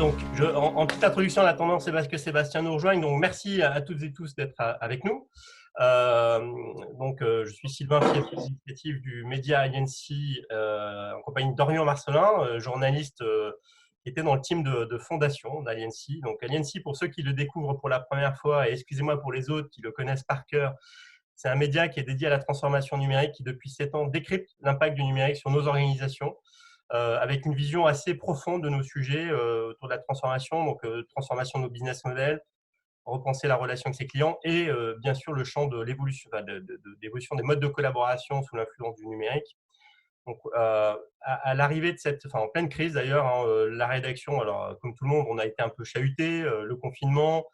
Donc, en petite introduction, en attendant que Sébastien nous rejoigne, donc merci à toutes et tous d'être avec nous. Je suis Sylvain Fiet, exécutif du Media Agency en compagnie d'Orion Marcelin, journaliste qui était dans le team de fondation d'Aliency. Donc, Aliency, pour ceux qui le découvrent pour la première fois, et excusez-moi pour les autres qui le connaissent par cœur, c'est un média qui est dédié à la transformation numérique qui, depuis 7 ans, décrypte l'impact du numérique sur nos organisations. Avec une vision assez profonde de nos sujets autour de la transformation, donc transformation de nos business models, repenser la relation avec ses clients et bien sûr le champ de l'évolution, d'évolution des modes de collaboration sous l'influence du numérique. Donc, à l'arrivée de en pleine crise d'ailleurs, la rédaction, alors comme tout le monde, on a été un peu chahuté, le confinement,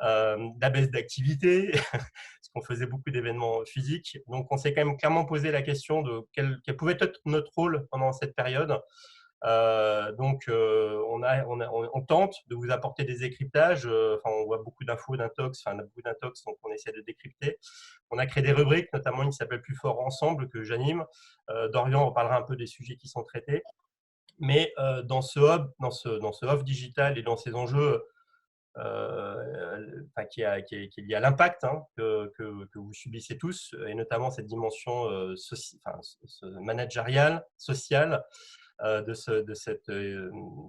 la baisse d'activité, parce qu'on faisait beaucoup d'événements physiques. Donc, on s'est quand même clairement posé la question de quel pouvait être notre rôle pendant cette période. On tente de vous apporter des décryptages. On voit beaucoup d'infos d'intox, beaucoup d'intox, donc on essaie de décrypter. On a créé des rubriques, notamment une qui s'appelle Plus fort ensemble, que j'anime. Dorian reparlera un peu des sujets qui sont traités. Mais dans ce hub digital et dans ces enjeux qui est lié à l'impact que vous subissez tous, et notamment cette dimension managériale, sociale, de cette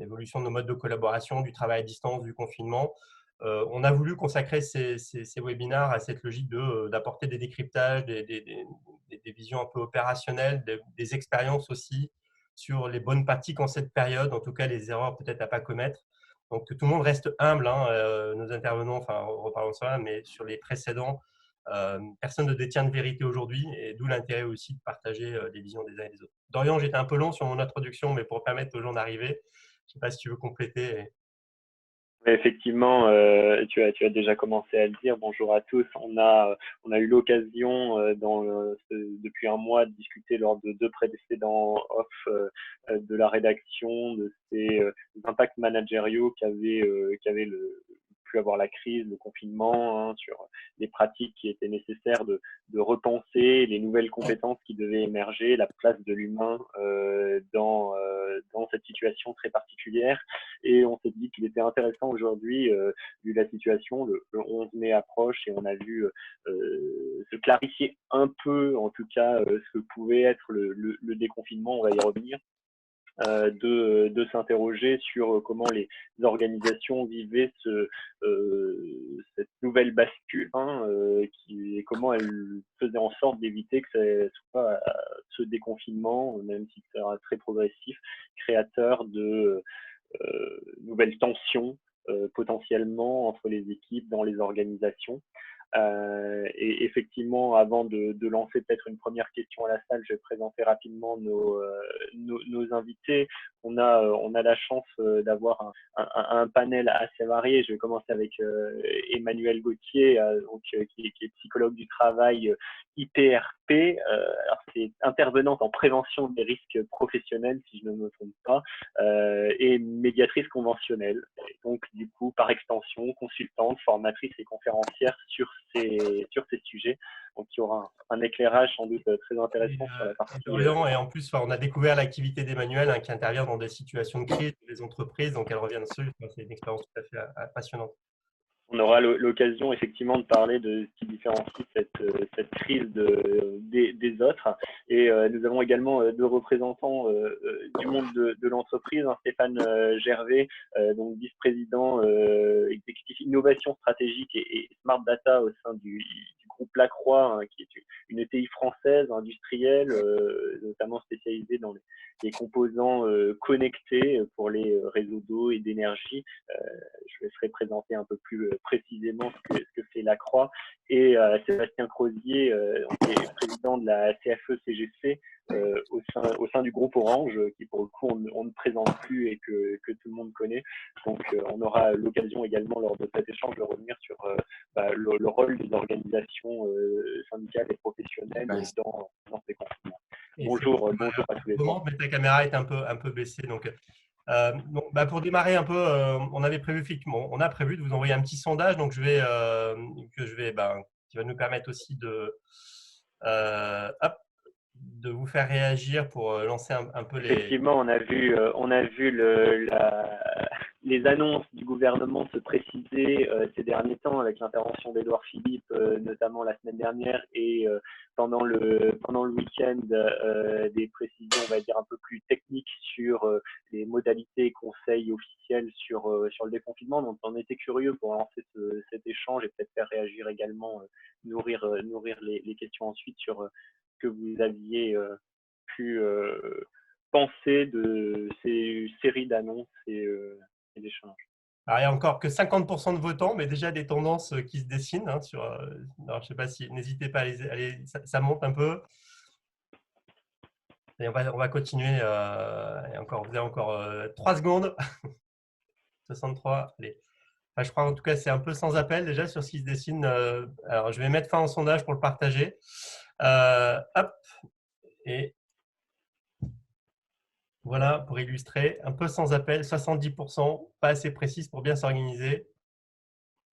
évolution de nos modes de collaboration, du travail à distance, du confinement. On a voulu consacrer ces webinaires à cette logique d'apporter des décryptages, des visions un peu opérationnelles, des expériences aussi sur les bonnes pratiques en cette période, en tout cas les erreurs peut-être à ne pas commettre. Donc, que tout le monde reste humble, nos intervenants, reparlons de ça, mais sur les précédents, personne ne détient de vérité aujourd'hui, et d'où l'intérêt aussi de partager les visions des uns et des autres. Dorian, j'étais un peu long sur mon introduction, mais pour permettre aux gens d'arriver, je ne sais pas si tu veux compléter. Effectivement, tu as déjà commencé à le dire. Bonjour à tous. On a eu l'occasion depuis un mois de discuter lors de 2 précédents off de la rédaction de ces impacts managériaux qu'avait pu avoir la crise, le confinement, sur les pratiques qui étaient nécessaires de repenser les nouvelles compétences qui devaient émerger, la place de l'humain dans cette situation très particulière. Et on s'est dit qu'il était intéressant aujourd'hui, vu la situation, le 11 mai approche, et on a vu se clarifier un peu, en tout cas, ce que pouvait être le déconfinement, on va y revenir, de s'interroger sur comment les organisations vivaient cette nouvelle bascule, et comment elles faisaient en sorte d'éviter que ce soit ce déconfinement, même si c'est très progressif, créateur de nouvelles tensions potentiellement entre les équipes dans les organisations. Et effectivement, avant de lancer peut-être une première question à la salle, je vais présenter rapidement nos invités. On a la chance d'avoir un panel assez varié. Je vais commencer avec Emmanuelle Gauthier, qui est psychologue du travail, IPRP. Alors c'est intervenante en prévention des risques professionnels, si je ne me trompe pas, et médiatrice conventionnelle. Et donc, du coup, par extension, consultante, formatrice et conférencière sur ces sujets. Donc, il y aura un éclairage sans doute très intéressant sur la partie. Et en plus, on a découvert l'activité d'Emmanuelle qui intervient dans des situations de crise des entreprises, donc elle revient dessus. C'est une expérience tout à fait passionnante. On aura l'occasion effectivement de parler de ce qui différencie cette crise des autres. Et nous avons également 2 représentants du monde de l'entreprise, Stéphane Gervais, donc vice-président exécutif innovation stratégique et smart data au sein du groupe Lacroix, qui est une ETI française industrielle, notamment spécialisée dans les composants connectés pour les réseaux d'eau et d'énergie. Je laisserai présenter un peu plus précisément ce que fait Lacroix. Et Sébastien Crozier, qui est président de la CFE-CGC au sein du groupe Orange, qui pour le coup on ne présente plus et que tout le monde connaît. Donc on aura l'occasion également lors de cet échange de revenir sur le rôle des organisations syndicales et professionnelles dans ces confinements. Bonjour à tous les trois. Mais ta caméra est un peu baissée, donc pour démarrer un peu, on a prévu de vous envoyer un petit sondage, donc qui va nous permettre aussi de vous faire réagir pour lancer un peu les. Effectivement, on a vu les annonces du gouvernement se précisaient ces derniers temps avec l'intervention d'Édouard Philippe, notamment la semaine dernière, et pendant le week-end, des précisions, on va dire, un peu plus techniques sur les modalités et conseils officiels sur le déconfinement. Donc, on était curieux pour lancer cet échange et peut-être faire réagir également, nourrir les questions ensuite sur ce que vous aviez pu penser de ces séries d'annonces et d'échanges. Alors, il n'y a encore que 50% de votants, mais déjà des tendances qui se dessinent. Alors, je ne sais pas si, n'hésitez pas ça monte un peu. Et on va continuer. Et encore, vous avez encore 3 secondes. 63, allez. Enfin, je crois en tout cas c'est un peu sans appel déjà sur ce qui se dessine. Alors, je vais mettre fin au sondage pour le partager. Hop. Et voilà, pour illustrer, un peu sans appel, 70%, pas assez précise pour bien s'organiser.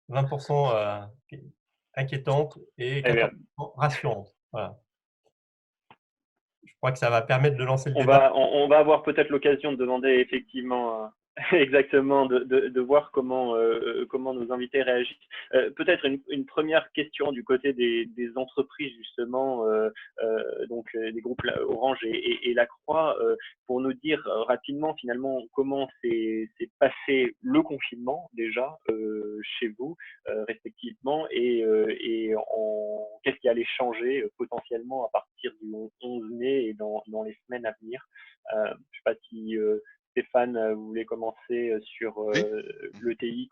20% inquiétante et 14% rassurante. Voilà. Je crois que ça va permettre de lancer le débat. On va avoir peut-être l'occasion de demander effectivement exactement de voir comment nos invités réagissent. Peut-être une première question du côté des entreprises justement, donc des groupes Orange et La Croix, pour nous dire rapidement finalement comment s'est passé le confinement déjà chez vous respectivement et qu'est-ce qui allait changer potentiellement à partir du 11 mai et dans les semaines à venir. Je ne sais pas si Stéphane, vous voulez commencer sur Oui. l'ETI,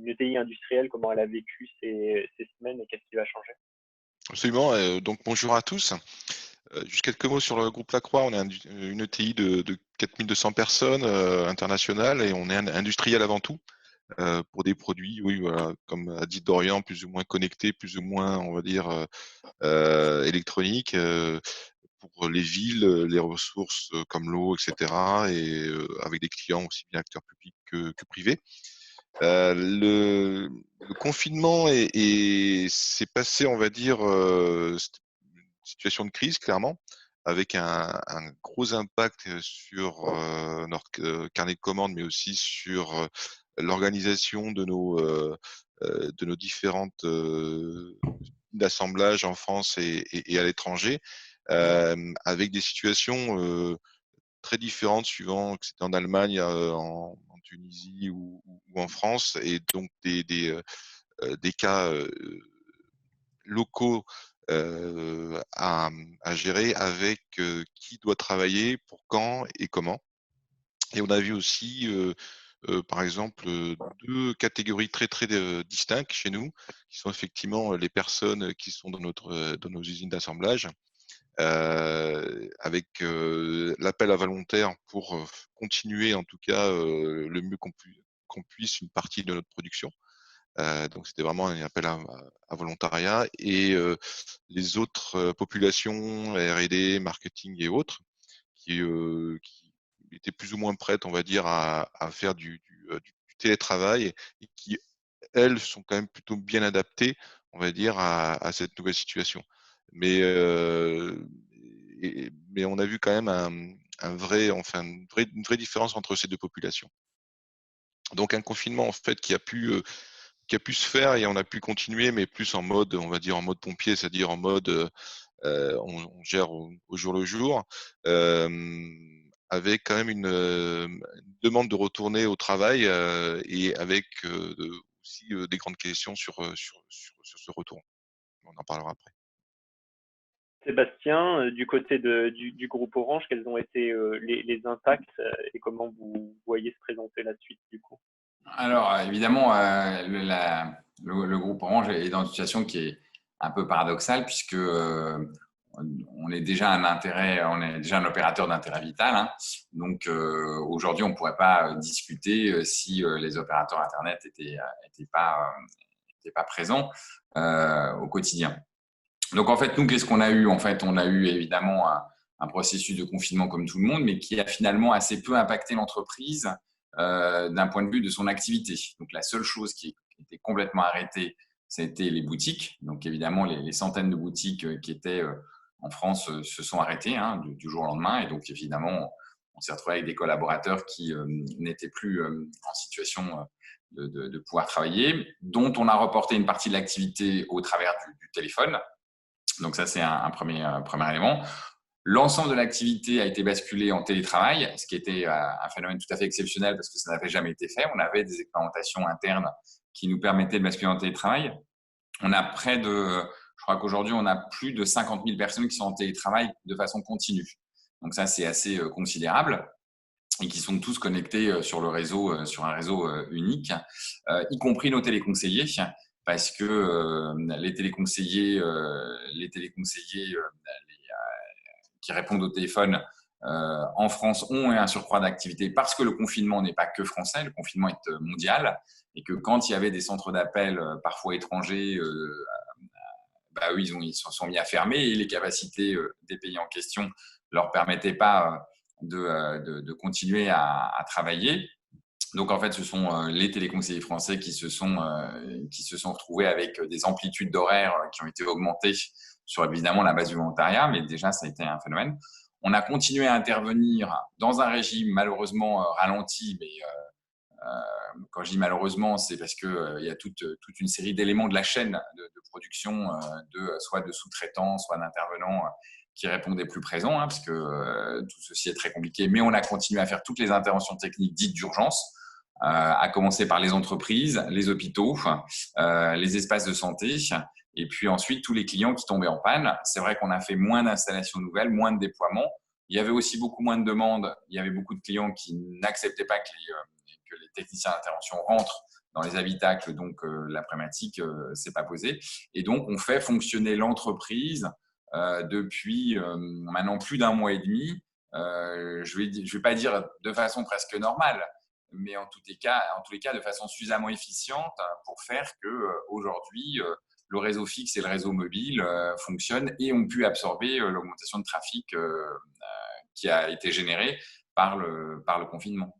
l'ETI industrielle, comment elle a vécu ces semaines et qu'est-ce qui va changer? Absolument. Donc bonjour à tous. Juste quelques mots sur le groupe Lacroix. On est une ETI de 4200 personnes internationales et on est industriel avant tout pour des produits, oui, voilà, comme a dit Dorian, plus ou moins connectés, plus ou moins, on va dire, électroniques. Pour les villes, les ressources comme l'eau, etc. Et avec des clients aussi bien acteurs publics que privés. Le confinement s'est passé, on va dire, une situation de crise, clairement, avec un gros impact sur notre carnet de commandes, mais aussi sur l'organisation de nos différentes d'assemblage en France et à l'étranger, avec des situations très différentes suivant que c'était en Allemagne, en Tunisie ou en France, et donc des cas locaux à gérer avec qui doit travailler, pour quand et comment. Et on a vu aussi, par exemple, 2 catégories très distinctes chez nous, qui sont effectivement les personnes qui sont dans nos usines d'assemblage, avec l'appel à volontaires pour continuer en tout cas le mieux qu'on puisse une partie de notre production. Donc c'était vraiment un appel à volontariat, et les autres populations, R&D, marketing et autres, qui étaient plus ou moins prêtes, on va dire, à faire du télétravail, et qui, elles, sont quand même plutôt bien adaptées, on va dire, à cette nouvelle situation. Mais on a vu quand même une vraie différence entre ces deux populations. Donc un confinement en fait qui a pu se faire, et on a pu continuer, mais plus en mode, on va dire en mode pompier, c'est-à-dire en mode on gère au jour le jour, avec quand même une demande de retourner au travail, et avec aussi des grandes questions sur ce retour. On en parlera après. Sébastien, du côté du groupe Orange, quels ont été les impacts et comment vous voyez se présenter la suite du coup? Alors, évidemment, le groupe Orange est dans une situation qui est un peu paradoxale, puisque on est déjà un opérateur d'intérêt vital, hein. Donc, aujourd'hui, on ne pourrait pas discuter si les opérateurs Internet n'étaient pas présents au quotidien. Donc, en fait, nous, qu'est-ce qu'on a eu? En fait, on a eu évidemment un processus de confinement comme tout le monde, mais qui a finalement assez peu impacté l'entreprise d'un point de vue de son activité. Donc, la seule chose qui était complètement arrêtée, c'était les boutiques. Donc, évidemment, les centaines de boutiques qui étaient en France se sont arrêtées, hein, du jour au lendemain. Et donc, évidemment, on s'est retrouvé avec des collaborateurs qui n'étaient plus en situation de pouvoir travailler, dont on a reporté une partie de l'activité au travers du téléphone. Donc ça, c'est un premier élément. L'ensemble de l'activité a été basculé en télétravail, ce qui était un phénomène tout à fait exceptionnel parce que ça n'avait jamais été fait. On avait des expérimentations internes qui nous permettaient de basculer en télétravail. On a je crois qu'aujourd'hui, on a plus de 50 000 personnes qui sont en télétravail de façon continue. Donc ça, c'est assez considérable et qui sont tous connectés sur un réseau unique, y compris nos téléconseillers, parce que les téléconseillers qui répondent au téléphone en France ont un surcroît d'activité parce que le confinement n'est pas que français, le confinement est mondial et que quand il y avait des centres d'appel parfois étrangers, eux, ils se sont mis à fermer et les capacités des pays en question leur permettaient pas de continuer à travailler. Donc, en fait, ce sont les téléconseillers français qui se sont retrouvés avec des amplitudes d'horaires qui ont été augmentées sur évidemment la base du volontariat, mais déjà, ça a été un phénomène. On a continué à intervenir dans un régime malheureusement ralenti, mais quand je dis malheureusement, c'est parce qu'il y a toute une série d'éléments de la chaîne de production, soit de sous-traitants, soit d'intervenants qui répondaient plus présents, parce que tout ceci est très compliqué. Mais on a continué à faire toutes les interventions techniques dites d'urgence, à commencer par les entreprises, les hôpitaux, les espaces de santé, et puis ensuite tous les clients qui tombaient en panne. C'est vrai qu'on a fait moins d'installations nouvelles, moins de déploiements. Il y avait aussi beaucoup moins de demandes. Il y avait beaucoup de clients qui n'acceptaient pas que les techniciens d'intervention rentrent dans les habitacles, donc la problématique s'est pas posée. Et donc, on fait fonctionner l'entreprise depuis maintenant plus d'un mois et demi. Je vais pas dire de façon presque normale, mais en tous les cas, de façon suffisamment efficiente pour faire que aujourd'hui, le réseau fixe et le réseau mobile fonctionnent et ont pu absorber l'augmentation de trafic qui a été générée par le confinement.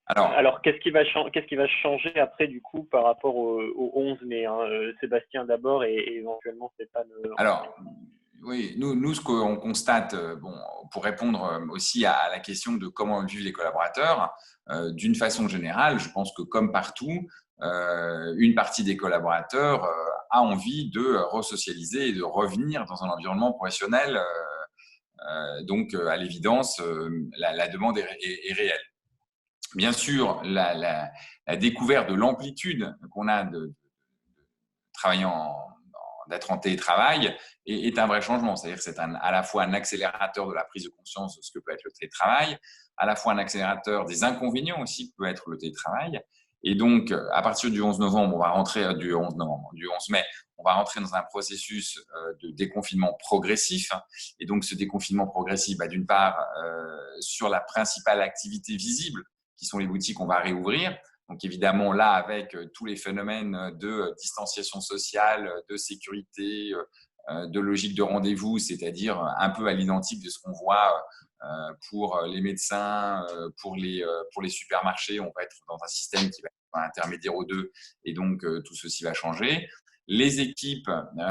Alors qu'est-ce qui va changer après du coup par rapport au 11 mai, Sébastien d'abord et éventuellement Stéphane. Alors oui, nous ce qu'on constate, pour répondre aussi à la question de comment vivent les collaborateurs, d'une façon générale, je pense que comme partout, une partie des collaborateurs a envie de resocialiser et de revenir dans un environnement professionnel. Donc à l'évidence, la demande est réelle. Bien sûr, la découverte de l'amplitude qu'on a de travailler d'être en télétravail est un vrai changement. C'est-à-dire que c'est à la fois un accélérateur de la prise de conscience de ce que peut être le télétravail, à la fois un accélérateur des inconvénients aussi que peut être le télétravail. Et donc, à partir du 11 novembre, du 11 mai, on va rentrer dans un processus de déconfinement progressif. Et donc, ce déconfinement progressif, d'une part, sur la principale activité visible, qui sont les boutiques, on va réouvrir. Donc évidemment, là, avec tous les phénomènes de distanciation sociale, de sécurité, de logique de rendez-vous, c'est-à-dire un peu à l'identique de ce qu'on voit pour les médecins, pour les supermarchés, on va être dans un système qui va être intermédiaire aux deux, et donc tout ceci va changer. Les équipes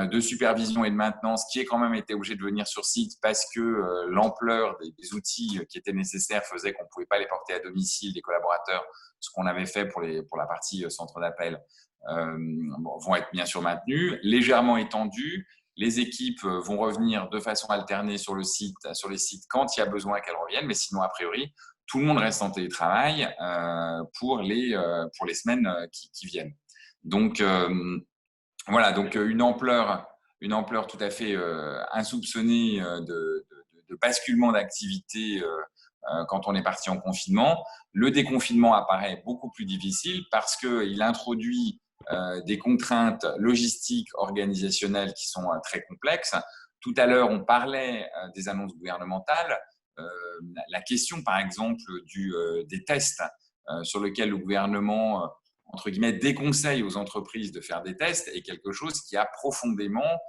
de supervision et de maintenance qui ont quand même été obligées de venir sur site parce que l'ampleur des outils qui étaient nécessaires faisait qu'on ne pouvait pas les porter à domicile des collaborateurs, ce qu'on avait fait pour la partie centre d'appel, vont être bien sûr maintenues, légèrement étendues. Les équipes vont revenir de façon alternée sur les sites quand il y a besoin qu'elles reviennent, mais sinon, a priori, tout le monde reste en télétravail pour les semaines qui viennent. Donc, voilà, donc une ampleur tout à fait insoupçonnée de basculement d'activité quand on est parti en confinement. Le déconfinement apparaît beaucoup plus difficile parce qu'il introduit des contraintes logistiques, organisationnelles qui sont très complexes. Tout à l'heure, on parlait des annonces gouvernementales. La question, par exemple, des tests sur lesquels le gouvernement entre guillemets, déconseille aux entreprises de faire des tests est quelque chose qui a profondément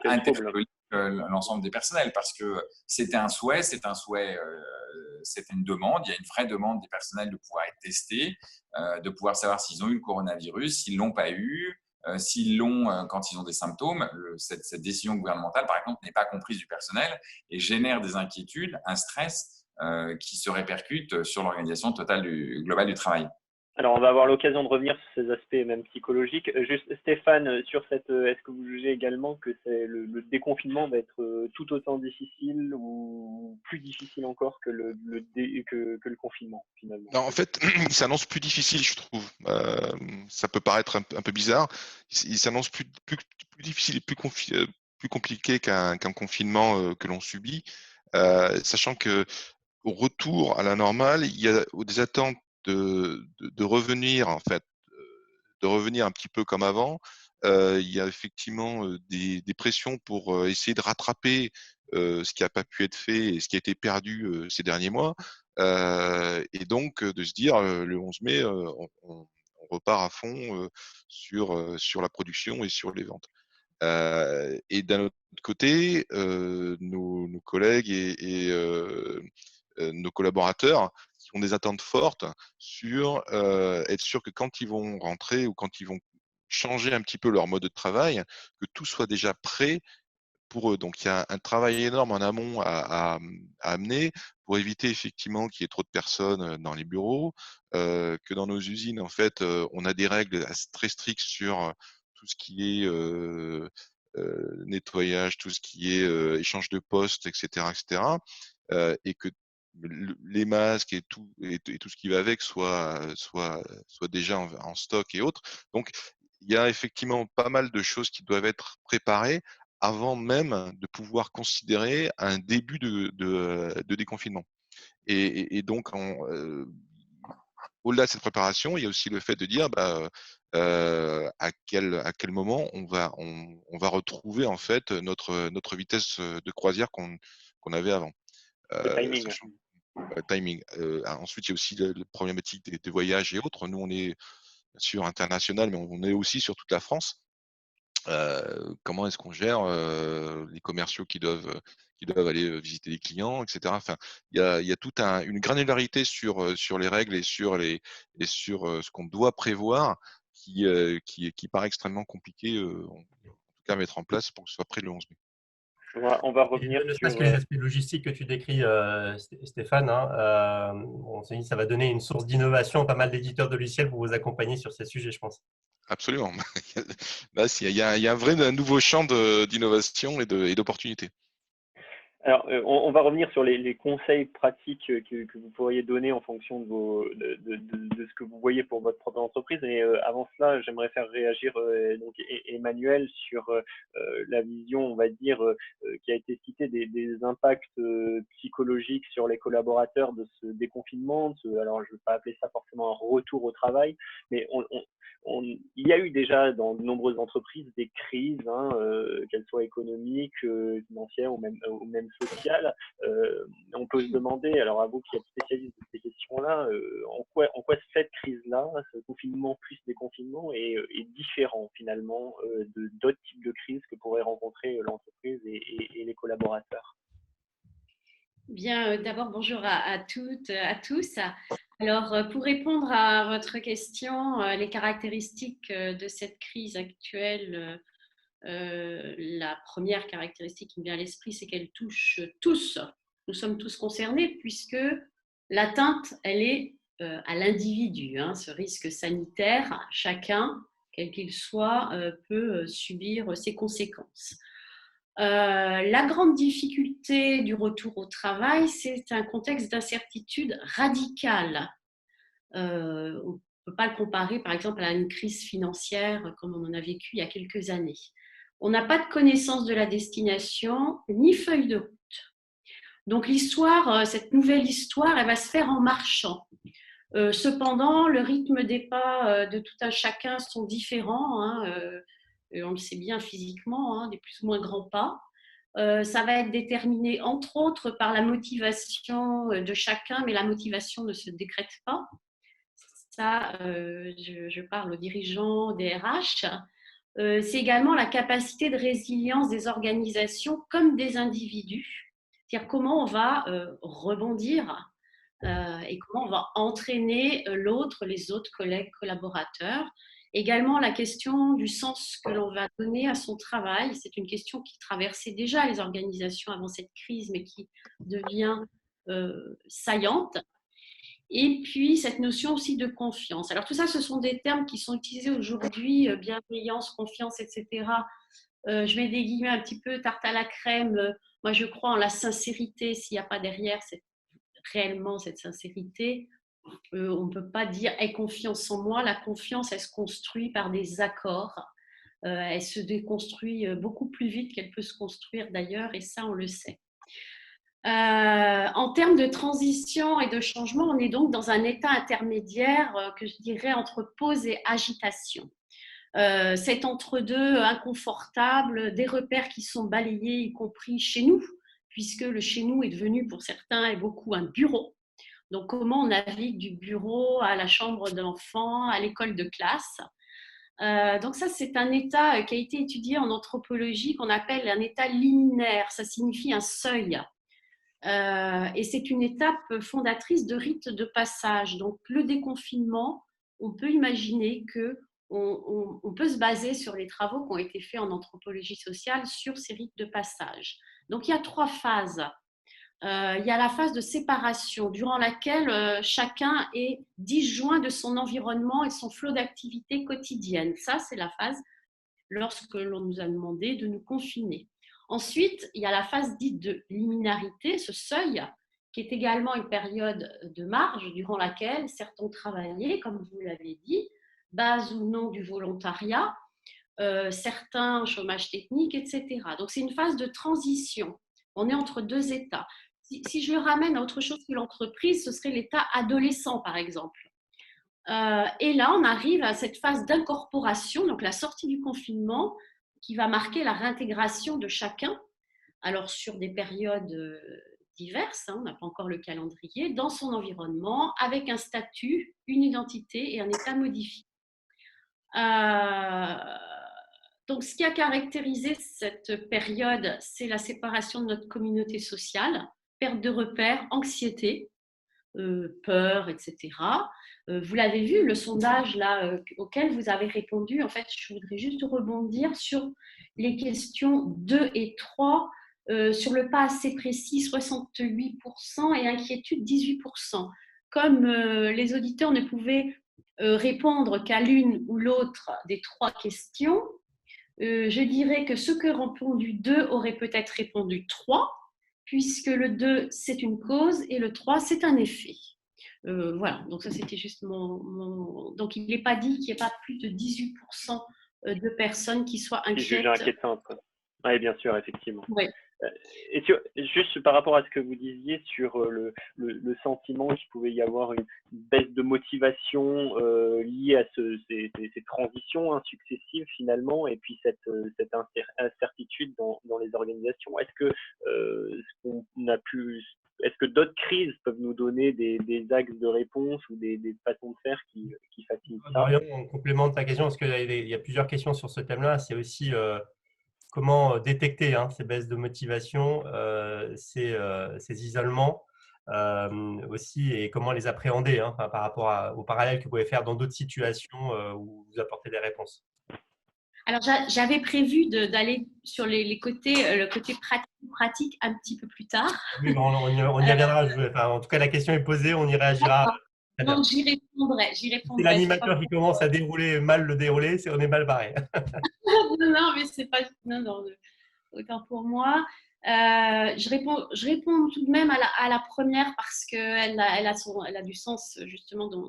interpellé l'ensemble des personnels parce que c'était un souhait, c'était une demande, il y a une vraie demande des personnels de pouvoir être testés, de pouvoir savoir s'ils ont eu le coronavirus, s'ils ne l'ont pas eu, s'ils l'ont quand ils ont des symptômes, cette décision gouvernementale, par exemple, n'est pas comprise du personnel et génère des inquiétudes, un stress qui se répercute sur l'organisation totale globale du travail. Alors, on va avoir l'occasion de revenir sur ces aspects même psychologiques. Juste, Stéphane, sur est-ce que vous jugez également que le déconfinement va être tout autant difficile ou plus difficile encore que que le confinement, finalement? Non, en fait, il s'annonce plus difficile, je trouve. Ça peut paraître un peu bizarre. Il s'annonce plus difficile et plus compliqué qu'un confinement que l'on subit, sachant que au retour à la normale, il y a des attentes de revenir, en fait, de revenir un petit peu comme avant. Il y a effectivement des pressions pour essayer de rattraper ce qui n'a pas pu être fait et ce qui a été perdu ces derniers mois. Et donc, de se dire, le 11 mai, on repart à fond sur la production et sur les ventes. Et d'un autre côté, nos collègues et nos collaborateurs qui ont des attentes fortes sur être sûr que quand ils vont rentrer ou quand ils vont changer un petit peu leur mode de travail, que tout soit déjà prêt pour eux. Donc, il y a un travail énorme en amont à amener pour éviter effectivement qu'il y ait trop de personnes dans les bureaux, que dans nos usines, en fait, on a des règles très strictes sur tout ce qui est nettoyage, tout ce qui est échange de postes, etc., etc., et que les masques et tout ce qui va avec soit déjà en stock et autres. Donc, il y a effectivement pas mal de choses qui doivent être préparées avant même de pouvoir considérer un début de déconfinement. Et donc, au-delà de cette préparation, il y a aussi le fait de dire à quel moment on va retrouver en fait notre vitesse de croisière qu'on avait avant. Le timing. Sachant timing. Ensuite, il y a aussi la problématique des voyages et autres. Nous, on est bien sûr international, mais on est aussi sur toute la France. Comment est-ce qu'on gère les commerciaux qui doivent aller visiter les clients, etc. Enfin, il y a toute une granularité sur les règles et sur ce qu'on doit prévoir qui paraît extrêmement compliqué, en tout cas à mettre en place pour que ce soit prêt le 11 mai. On va Et revenir ne sur. serait-ce que les aspects logistiques que tu décris, Stéphane, hein, on s'est dit que ça va donner une source d'innovation à pas mal d'éditeurs de logiciels pour vous accompagner sur ces sujets, je pense. Absolument. Là, il y a un nouveau champ d'innovation et d'opportunités. Alors, on va revenir sur les conseils pratiques que vous pourriez donner en fonction de ce que vous voyez pour votre propre entreprise. Mais avant cela, j'aimerais faire réagir donc Emmanuel sur la vision, on va dire, qui a été citée des impacts psychologiques sur les collaborateurs de ce déconfinement. Alors, je ne veux pas appeler ça forcément un retour au travail, mais il y a eu déjà dans de nombreuses entreprises des crises, hein, qu'elles soient économiques, financières ou même sociales. On peut se demander, alors à vous qui êtes spécialiste de ces questions-là, en quoi cette crise-là, ce confinement plus déconfinement, est différent finalement de d'autres types de crises que pourraient rencontrer l'entreprise et les collaborateurs? Bien, d'abord, bonjour à toutes, à tous. Alors, pour répondre à votre question, les caractéristiques de cette crise actuelle, la première caractéristique qui me vient à l'esprit, c'est qu'elle touche tous. Nous sommes tous concernés puisque l'atteinte, elle est à l'individu. Hein. Ce risque sanitaire, chacun, quel qu'il soit, peut subir ses conséquences. La grande difficulté du retour au travail, c'est un contexte d'incertitude radicale. On ne peut pas le comparer, par exemple, à une crise financière comme on en a vécu il y a quelques années. On n'a pas de connaissance de la destination, ni feuille de route. Donc l'histoire, cette nouvelle histoire, elle va se faire en marchant. Cependant, le rythme des pas de tout un chacun sont différents. Hein, on le sait bien physiquement, hein, des plus ou moins grands pas. Ça va être déterminé entre autres par la motivation de chacun, mais la motivation ne se décrète pas. Ça, je parle aux dirigeants des RH. C'est également la capacité de résilience des organisations comme des individus. C'est-à-dire comment on va rebondir et comment on va entraîner l'autre, les autres collègues, collaborateurs. Également, la question du sens que l'on va donner à son travail, c'est une question qui traversait déjà les organisations avant cette crise, mais qui devient saillante. Et puis, cette notion aussi de confiance. Alors, tout ça, ce sont des termes qui sont utilisés aujourd'hui, bienveillance, confiance, etc. Je mets des guillemets un petit peu tarte à la crème. Moi, je crois en la sincérité. S'il n'y a pas derrière réellement cette sincérité, on ne peut pas dire « aie confiance en moi ». La confiance, elle se construit par des accords. Elle se déconstruit beaucoup plus vite qu'elle peut se construire d'ailleurs, et ça, on le sait. En termes de transition et de changement, on est donc dans un état intermédiaire que je dirais entre pause et agitation. Cet entre-deux inconfortable, des repères qui sont balayés, y compris chez nous, puisque le chez nous est devenu pour certains et beaucoup un bureau. Donc, comment on navigue du bureau à la chambre d'enfant, à l'école de classe. Donc ça, c'est un état qui a été étudié en anthropologie qu'on appelle un état liminaire. Ça signifie un seuil. Et c'est une étape fondatrice de rites de passage. Donc, le déconfinement, on peut imaginer qu'on peut se baser sur les travaux qui ont été faits en anthropologie sociale sur ces rites de passage. Donc, il y a 3 phases. Il y a la phase de séparation, durant laquelle chacun est disjoint de son environnement et son flot d'activité quotidienne. Ça, c'est la phase lorsque l'on nous a demandé de nous confiner. Ensuite, il y a la phase dite de liminarité, ce seuil, qui est également une période de marge durant laquelle certains ont travaillé, comme vous l'avez dit, base ou non du volontariat, certains chômage technique, etc. Donc, c'est une phase de transition. On est entre 2 états. Si je le ramène à autre chose que l'entreprise, ce serait l'état adolescent, par exemple. Et là, on arrive à cette phase d'incorporation, donc la sortie du confinement, qui va marquer la réintégration de chacun, alors sur des périodes diverses, on n'a pas encore le calendrier, dans son environnement, avec un statut, une identité et un état modifié. Donc, ce qui a caractérisé cette période, c'est la séparation de notre communauté sociale, perte de repères, anxiété, peur, etc. Vous l'avez vu, le sondage là, auquel vous avez répondu, en fait, je voudrais juste rebondir sur les questions 2 et 3, sur le pas assez précis, 68%, et inquiétude, 18%. Comme les auditeurs ne pouvaient répondre qu'à l'une ou l'autre des 3 questions, je dirais que ceux qui ont répondu 2 auraient peut-être répondu 3, puisque le 2, c'est une cause, et le 3, c'est un effet. Voilà, donc ça, c'était juste Donc, il n'est pas dit qu'il n'y ait pas plus de 18% de personnes qui soient inquiètes. Qui jugent inquiétantes. Oui, bien sûr, effectivement. Ouais. Et juste par rapport à ce que vous disiez sur le sentiment qu'il pouvait y avoir une baisse de motivation liée à ces transitions successives finalement, et puis cette incertitude dans les organisations. Est-ce que d'autres crises peuvent nous donner des axes de réponse ou des façons de faire qui facilitent ça? En complément de ta question, parce qu'il y a plusieurs questions sur ce thème-là, c'est aussi comment détecter ces baisses de motivation, ces isolements aussi, et comment les appréhender par rapport au parallèle que vous pouvez faire dans d'autres situations où vous apportez des réponses. Alors, j'avais prévu d'aller sur le côté pratique un petit peu plus tard. Oui, on y reviendra. En tout cas, la question est posée, on y réagira. Donc, j'y répondrai. C'est l'animateur qui commence à dérouler mal le déroulé, on est mal barré. Non, mais c'est pas… Non, autant pour moi. Je réponds tout de même à la première parce qu'elle a du sens justement dans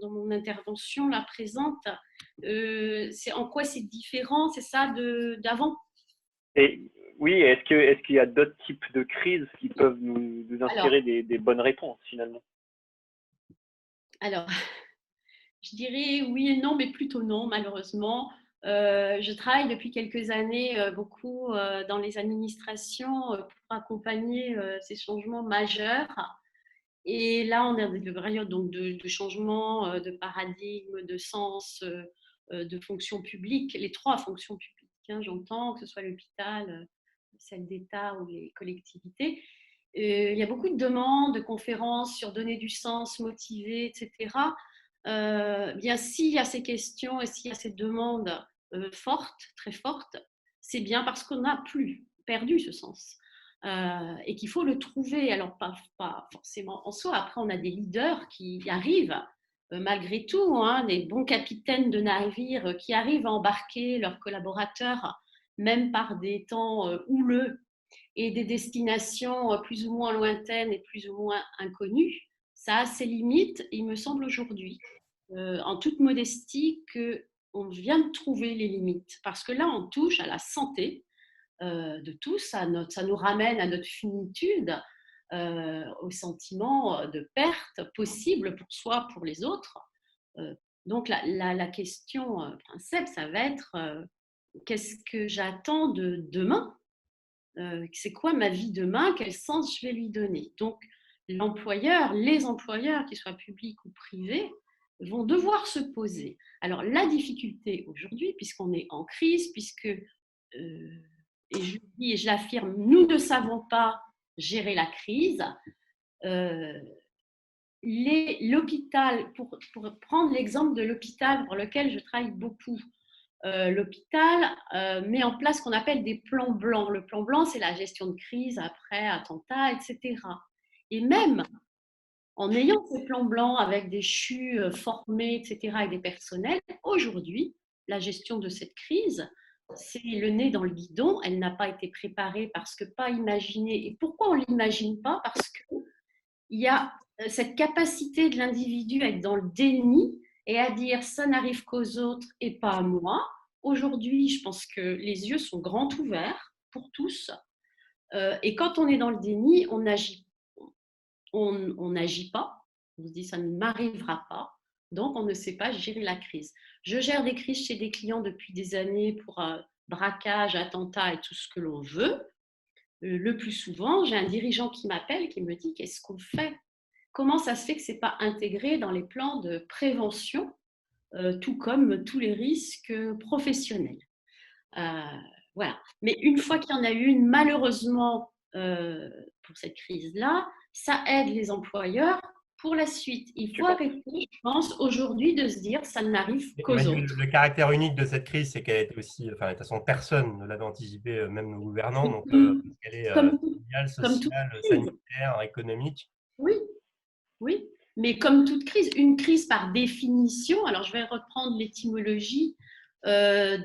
mon intervention la présente. C'est en quoi c'est différent, c'est ça d'avant? Oui, est-ce qu'il y a d'autres types de crises qui peuvent nous inspirer des bonnes réponses finalement? Alors, je dirais oui et non, mais plutôt non, malheureusement. Je travaille depuis quelques années beaucoup dans les administrations pour accompagner ces changements majeurs. Et là, on est dans une période donc, de changement de paradigme, de sens, de fonction publique, les 3 fonctions publiques, j'entends, que ce soit l'hôpital, celle d'État ou les collectivités. Il y a beaucoup de demandes, de conférences sur donner du sens, motiver, etc. bien s'il y a ces questions et s'il y a ces demandes fortes, très fortes, c'est bien parce qu'on n'a plus perdu ce sens. Et qu'il faut le trouver, alors pas forcément en soi. Après, on a des leaders qui arrivent, malgré tout, hein, des bons capitaines de navires qui arrivent à embarquer leurs collaborateurs, même par des temps houleux et des destinations plus ou moins lointaines et plus ou moins inconnues. Ça a ses limites, il me semble aujourd'hui, en toute modestie, qu'on vient de trouver les limites. Parce que là, on touche à la santé de tous, ça nous ramène à notre finitude, au sentiment de perte possible pour soi, pour les autres. Donc la question principale, ça va être qu'est-ce que j'attends de demain? C'est quoi ma vie demain? Quel sens je vais lui donner? Donc l'employeur, les employeurs, qu'ils soient publics ou privés, vont devoir se poser. Alors la difficulté aujourd'hui, puisqu'on est en crise, puisque et je dis et je l'affirme, nous ne savons pas gérer la crise. L'hôpital, pour prendre l'exemple de l'hôpital pour lequel je travaille beaucoup, l'hôpital met en place ce qu'on appelle des plans blancs. Le plan blanc, c'est la gestion de crise après attentat, etc. Et même en ayant ces plans blancs avec des CHU formés, etc., avec des personnels, aujourd'hui, la gestion de cette crise, c'est le nez dans le guidon. Elle n'a pas été préparée parce que pas imaginée. Et pourquoi on ne l'imagine pas? Parce qu'il y a cette capacité de l'individu à être dans le déni et à dire ça n'arrive qu'aux autres et pas à moi. Aujourd'hui, je pense que les yeux sont grands ouverts pour tous. Et quand on est dans le déni, on n'agit pas. On se dit ça ne m'arrivera pas. Donc, on ne sait pas gérer la crise. Je gère des crises chez des clients depuis des années pour braquage, attentat et tout ce que l'on veut. Le plus souvent, j'ai un dirigeant qui m'appelle, qui me dit qu'est-ce qu'on fait? Comment ça se fait que ce n'est pas intégré dans les plans de prévention, tout comme tous les risques professionnels? Voilà. Mais une fois qu'il y en a eu une, malheureusement, pour cette crise-là, ça aide les employeurs pour la suite. Il faut arrêter, je pense, aujourd'hui de se dire ça n'arrive qu'aux autres. Le caractère unique de cette crise, c'est qu'elle était aussi, enfin, de toute façon, personne ne l'avait anticipé, même nos gouvernants. Donc, elle est mondiale, sociale, sanitaire, économique. Oui, oui. Mais comme toute crise, une crise par définition, alors je vais reprendre l'étymologie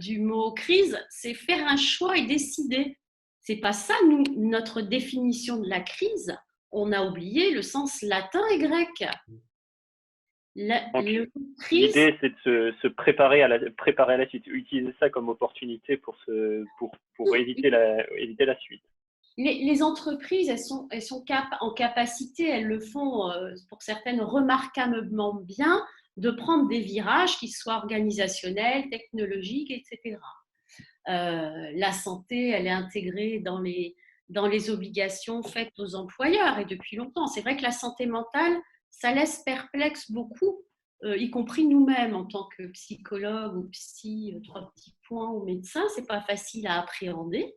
du mot crise, c'est faire un choix et décider. C'est pas ça, nous, notre définition de la crise. On a oublié le sens latin et grec. L'idée, c'est de se préparer à la suite, utiliser ça comme opportunité pour éviter la suite. Les entreprises, elles sont en capacité, elles le font pour certaines remarquablement bien, de prendre des virages qui soient organisationnels, technologiques, etc. La santé, elle est intégrée dans les obligations faites aux employeurs et depuis longtemps. C'est vrai que la santé mentale, ça laisse perplexe beaucoup, y compris nous-mêmes en tant que psychologue ou psy, 3 petits points ou médecin, c'est pas facile à appréhender.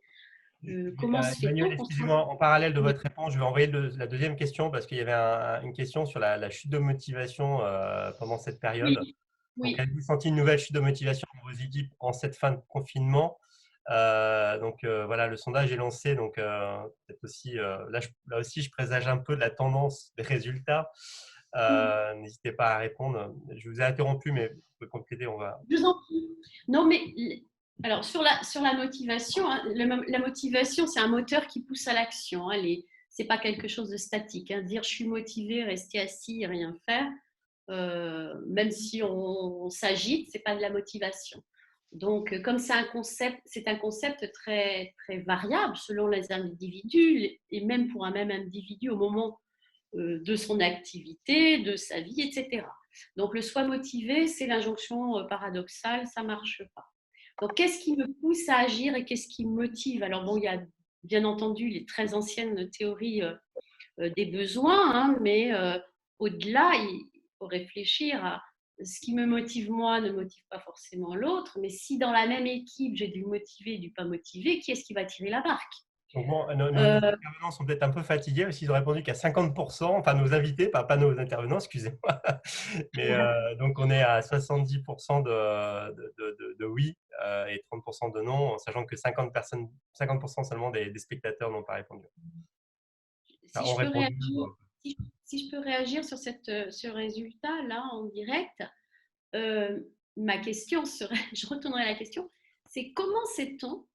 Comment se fait-on? Emmanuel, excusez-moi, en parallèle de votre réponse, je vais envoyer la deuxième question parce qu'il y avait une question sur la chute de motivation pendant cette période. Oui. Donc, avez-vous senti une nouvelle chute de motivation dans vos équipes en cette fin de confinement? Voilà, le sondage est lancé. Donc, peut-être aussi, là aussi, je présage un peu de la tendance des résultats. N'hésitez pas à répondre. Je vous ai interrompu, mais vous pouvez compléter. Je vous en prie. Non, mais alors sur la motivation, hein, la motivation, c'est un moteur qui pousse à l'action. Hein, c'est pas quelque chose de statique. Hein. Dire je suis motivé, rester assis et rien faire, même si on s'agite, c'est pas de la motivation. Donc, comme c'est un concept très, très variable selon les individus et même pour un même individu au moment de son activité, de sa vie, etc. Donc, le soi motivé, c'est l'injonction paradoxale, ça ne marche pas. Donc, qu'est-ce qui me pousse à agir et qu'est-ce qui me motive? Alors, bon, il y a bien entendu les très anciennes théories des besoins, hein, mais au-delà, il faut réfléchir à ce qui me motive moi ne motive pas forcément l'autre, mais si dans la même équipe, j'ai du motivé et du pas motivé, qui est-ce qui va tirer la barque? Donc, bon, nos intervenants sont peut-être un peu fatigués parce qu'ils ont répondu qu'à 50%, enfin nos invités, pas nos intervenants, excusez-moi. Mais donc, on est à 70% de oui et 30% de non, en sachant que 50% seulement des spectateurs n'ont pas répondu. Si je peux réagir, si je peux réagir sur ce résultat-là en direct, ma question serait, je retournerai à la question, c'est comment sait-on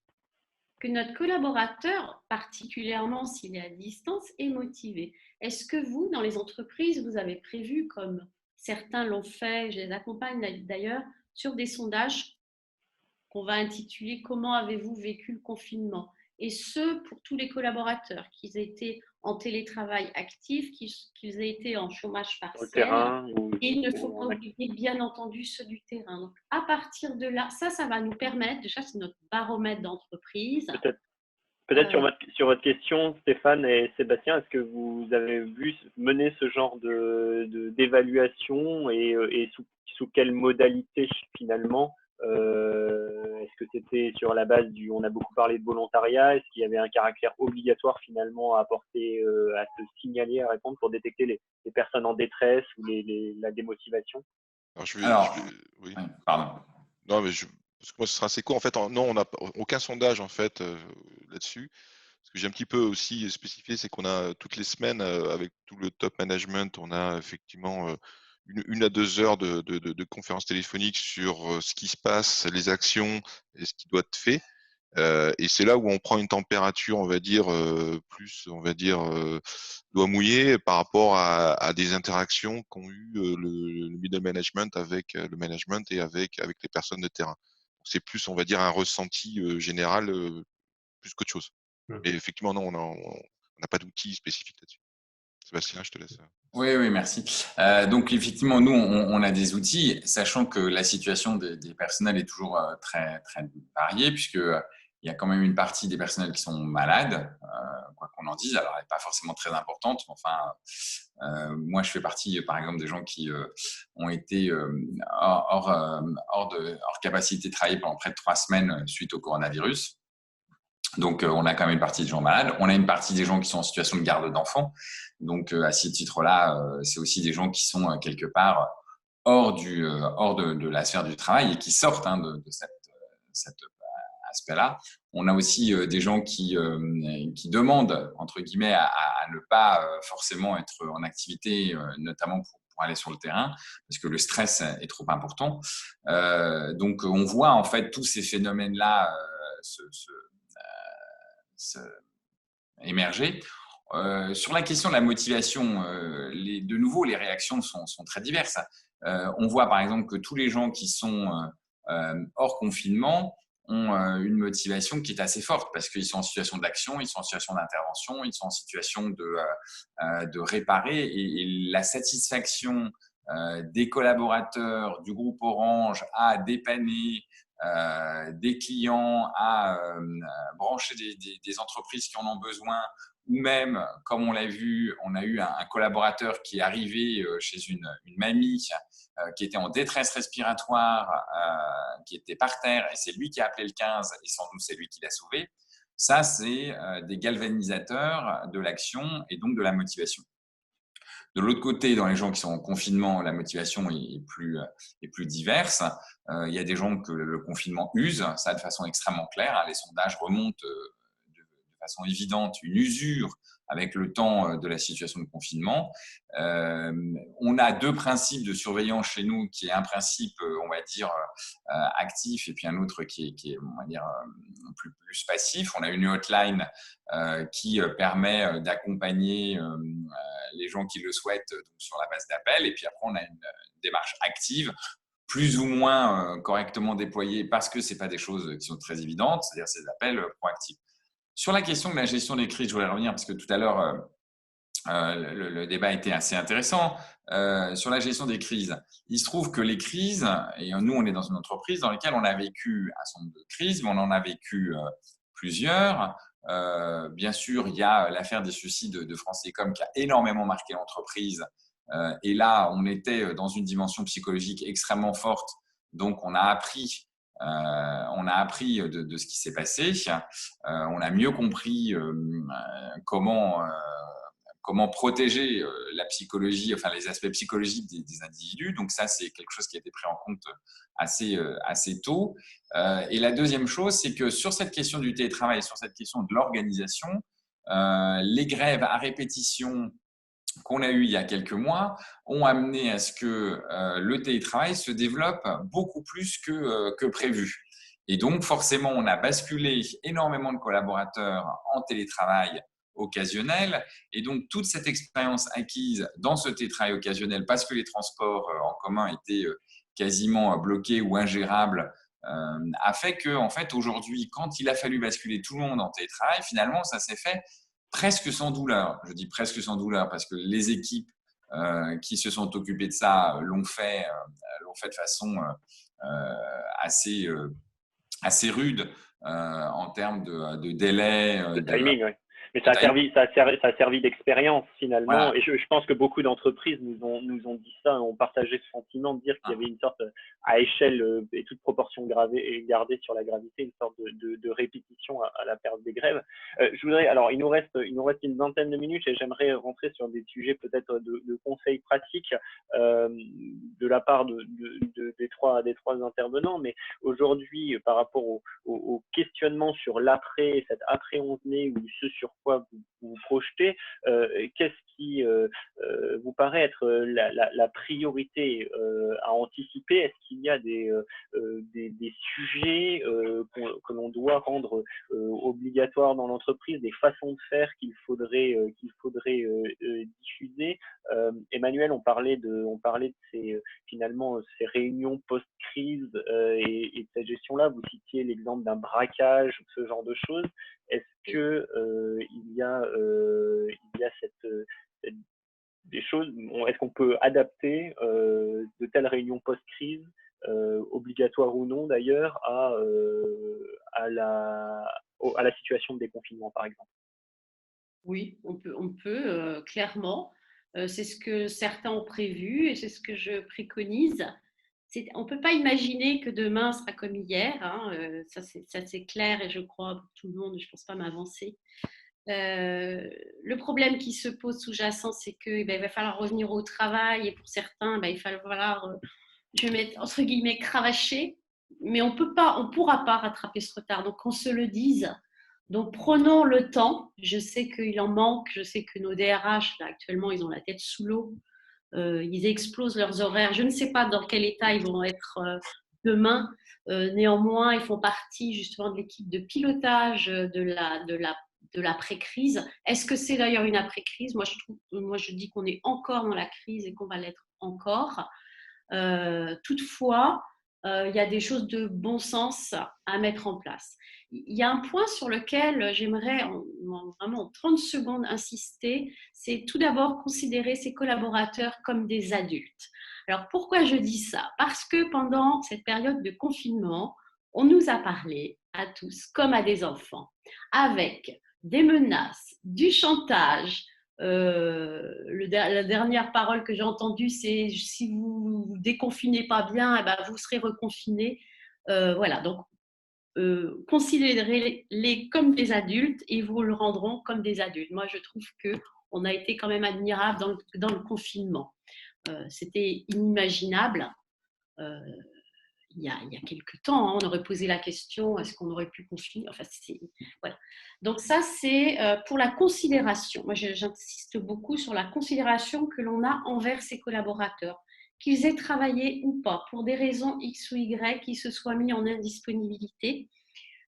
que notre collaborateur, particulièrement s'il est à distance, est motivé? Est-ce que vous, dans les entreprises, vous avez prévu, comme certains l'ont fait, je les accompagne d'ailleurs, sur des sondages qu'on va intituler « Comment avez-vous vécu le confinement ?» Et ce, pour tous les collaborateurs, qu'ils aient été en télétravail actif, qu'ils aient été en chômage partiel. Et il ne faut pas oublier, bien entendu, ceux du terrain. Donc, à partir de là, ça va nous permettre, déjà, c'est notre baromètre d'entreprise. Peut-être sur votre question, Stéphane et Sébastien, est-ce que vous avez vu mener ce genre d'évaluation et sous quelle modalité finalement? Est-ce que c'était sur la base on a beaucoup parlé de volontariat, est-ce qu'il y avait un caractère obligatoire finalement à apporter, à se signaler, à répondre pour détecter les personnes en détresse ou la démotivation? Oui. Pardon. Non, mais parce que moi, ce sera assez court. En fait, non, on n'a aucun sondage en fait là-dessus. Ce que j'ai un petit peu aussi spécifié, c'est qu'on a toutes les semaines, avec tout le top management, on a effectivement 1 à 2 heures de conférences téléphoniques sur ce qui se passe, les actions et ce qui doit être fait. Et c'est là où on prend une température, on va dire, plus, on va dire, doigt mouillé par rapport à des interactions qu'ont eu le middle management avec le management et avec les personnes de terrain. C'est plus, on va dire, un ressenti général plus qu'autre chose. Mais effectivement, non, on n'a pas d'outils spécifiques là-dessus. Sébastien, je te laisse. Oui, merci. Donc, effectivement, nous, on a des outils, sachant que la situation des personnels est toujours très, très variée, puisqu'il y a quand même une partie des personnels qui sont malades, quoi qu'on en dise. Alors, elle n'est pas forcément très importante, mais enfin, moi, je fais partie, par exemple, des gens qui ont été hors capacité de travailler pendant près de 3 semaines suite au coronavirus. Donc, on a quand même une partie des gens malades. On a une partie des gens qui sont en situation de garde d'enfants. Donc, à ce titre-là, c'est aussi des gens qui sont quelque part hors de la sphère du travail et qui sortent de cet aspect-là. On a aussi des gens qui demandent, entre guillemets, à ne pas forcément être en activité, notamment pour aller sur le terrain, parce que le stress est trop important. Donc, on voit en fait tous ces phénomènes-là émerger. Sur la question de la motivation, de nouveau, les réactions sont très diverses. On voit par exemple que tous les gens qui sont hors confinement ont une motivation qui est assez forte parce qu'ils sont en situation d'action, ils sont en situation d'intervention, ils sont en situation de réparer et la satisfaction des collaborateurs du groupe Orange à dépanner des clients, à brancher des entreprises qui en ont besoin, ou même, comme on l'a vu, on a eu un collaborateur qui est arrivé chez une mamie qui était en détresse respiratoire, qui était par terre, et c'est lui qui a appelé le 15, et sans doute c'est lui qui l'a sauvé. Ça, c'est des galvanisateurs de l'action et donc de la motivation. De l'autre côté, dans les gens qui sont en confinement, la motivation est plus diverse. Il y a des gens que le confinement use, ça de façon extrêmement claire. Les sondages remontent de façon évidente une usure avec le temps de la situation de confinement. On a 2 principes de surveillance chez nous, qui est un principe, on va dire, actif et puis un autre qui est on va dire, plus passif. On a une hotline qui permet d'accompagner les gens qui le souhaitent donc sur la base d'appel. Et puis après, on a une démarche active, plus ou moins correctement déployée parce que ce n'est pas des choses qui sont très évidentes, c'est-à-dire ces appels proactifs. Sur la question de la gestion des crises, je voulais revenir parce que tout à l'heure, le débat était assez intéressant. Sur la gestion des crises, il se trouve que les crises, et nous, on est dans une entreprise dans laquelle on a vécu un certain nombre de crises, mais on en a vécu plusieurs. Bien sûr, il y a l'affaire des suicides de France Télécom qui a énormément marqué l'entreprise. Et là, on était dans une dimension psychologique extrêmement forte. Donc, on a appris on a appris de ce qui s'est passé. On a mieux compris comment protéger la psychologie, enfin les aspects psychologiques des individus. Donc ça, c'est quelque chose qui a été pris en compte assez tôt. Et la deuxième chose, c'est que sur cette question du télétravail, sur cette question de l'organisation, les grèves à répétition qu'on a eues il y a quelques mois ont amené à ce que le télétravail se développe beaucoup plus que prévu. Et donc, forcément, on a basculé énormément de collaborateurs en télétravail occasionnel. Et donc, toute cette expérience acquise dans ce télétravail occasionnel, parce que les transports en commun étaient quasiment bloqués ou ingérables, a fait que, en fait, aujourd'hui, quand il a fallu basculer tout le monde en télétravail, finalement, ça s'est fait presque sans douleur. Je dis presque sans douleur parce que les équipes qui se sont occupées de ça l'ont fait de façon assez rude en termes de délai. De timing, oui. Mais ça a servi d'expérience finalement. Voilà. Et je pense que beaucoup d'entreprises nous ont dit ça, ont partagé ce sentiment de dire qu'il y avait une sorte, à échelle et toute proportion gardée sur la gravité, une sorte de répétition à la période des grèves. Alors il nous reste une vingtaine de minutes et j'aimerais rentrer sur des sujets peut-être de conseils pratiques de la part des trois intervenants. Mais aujourd'hui, par rapport au questionnement sur l'après, cet après 11 mai ou ce sur quoi vous projetez, qu'est-ce qui vous paraît être la priorité à anticiper? Est-ce qu'il y a des sujets que l'on doit rendre obligatoires dans l'entreprise, des façons de faire qu'il faudrait diffuser? Emmanuel, on parlait de finalement ces réunions post-crise et de cette gestion-là. Vous citiez l'exemple d'un braquage, ce genre de choses. Est-ce que il y a des choses, est-ce qu'on peut adapter de telles réunions post-crise, obligatoires ou non d'ailleurs, à la situation de déconfinement par exemple? Oui, on peut clairement. C'est ce que certains ont prévu et c'est ce que je préconise. On ne peut pas imaginer que demain sera comme hier, hein, ça c'est clair et je crois pour tout le monde, je ne pense pas m'avancer. Le problème qui se pose sous-jacent, c'est qu'il va falloir revenir au travail et pour certains, il va falloir, je vais mettre entre guillemets, cravacher, mais on ne pourra pas rattraper ce retard, donc qu'on se le dise. Donc prenons le temps, je sais qu'il en manque, je sais que nos DRH, là, actuellement, ils ont la tête sous l'eau. Ils explosent leurs horaires. Je ne sais pas dans quel état ils vont être demain. Néanmoins, ils font partie justement de l'équipe de pilotage de l'après-crise. Est-ce que c'est d'ailleurs une après-crise? Moi, je dis qu'on est encore dans la crise et qu'on va l'être encore. Toutefois, il y a des choses de bon sens à mettre en place. Il y a un point sur lequel j'aimerais vraiment en 30 secondes insister, c'est tout d'abord considérer ses collaborateurs comme des adultes. Alors pourquoi je dis ça? Parce que pendant cette période de confinement, on nous a parlé à tous comme à des enfants, avec des menaces, du chantage. La dernière parole que j'ai entendue, c'est si vous ne déconfinez pas bien, vous serez reconfinés. Voilà, donc considérez-les comme des adultes et vous le rendront comme des adultes. Moi, je trouve qu'on a été quand même admirable dans le confinement. C'était inimaginable. Il y a quelques temps, hein, on aurait posé la question, est-ce qu'on aurait pu confiner? Enfin, voilà. Donc ça, c'est pour la considération. Moi, j'insiste beaucoup sur la considération que l'on a envers ses collaborateurs, qu'ils aient travaillé ou pas, pour des raisons X ou Y, qu'ils se soient mis en indisponibilité.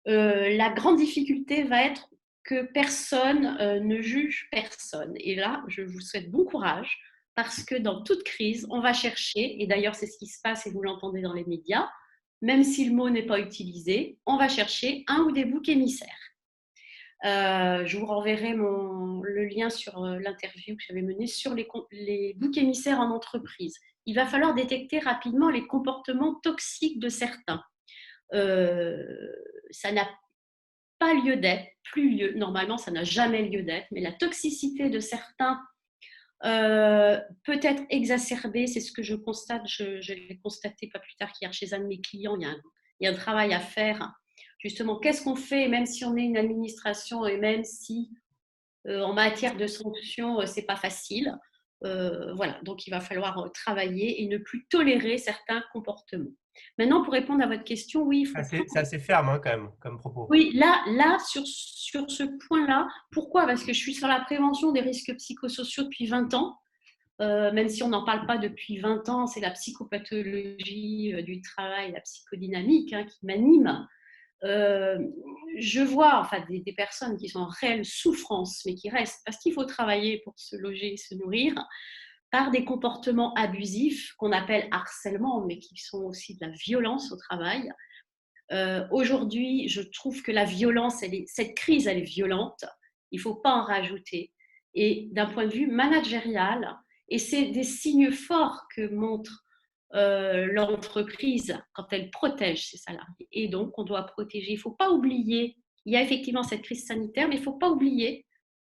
La grande difficulté va être que personne ne juge personne. Et là, je vous souhaite bon courage, parce que dans toute crise, on va chercher, et d'ailleurs c'est ce qui se passe et vous l'entendez dans les médias, même si le mot n'est pas utilisé, on va chercher un ou des boucs émissaires. Je vous renverrai le lien sur l'interview que j'avais menée sur les boucs émissaires en entreprise. Il va falloir détecter rapidement les comportements toxiques de certains. Ça n'a pas lieu d'être, normalement ça n'a jamais lieu d'être, mais la toxicité de certains peut être exacerbée, c'est ce que je constate, je l'ai constaté pas plus tard qu'hier chez un de mes clients, il y a il y a un travail à faire. Justement, qu'est-ce qu'on fait, même si on est une administration et même si en matière de sanctions, c'est pas facile. Voilà, donc il va falloir travailler et ne plus tolérer certains comportements. Maintenant, pour répondre à votre question, oui, il faut… C'est assez ferme hein, quand même, comme propos. Oui, là sur ce point-là, pourquoi? Parce que je suis sur la prévention des risques psychosociaux depuis 20 ans. Même si on n'en parle pas depuis 20 ans, c'est la psychopathologie du travail, la psychodynamique hein, qui m'anime. Je vois enfin, des personnes qui sont en réelle souffrance, mais qui restent, parce qu'il faut travailler pour se loger et se nourrir, par des comportements abusifs qu'on appelle harcèlement, mais qui sont aussi de la violence au travail. Aujourd'hui, je trouve que la violence, cette crise, elle est violente. Il ne faut pas en rajouter. Et d'un point de vue managérial, et c'est des signes forts que montre l'entreprise quand elle protège ses salariés. Et donc, on doit protéger. Il ne faut pas oublier, il y a effectivement cette crise sanitaire, mais il ne faut pas oublier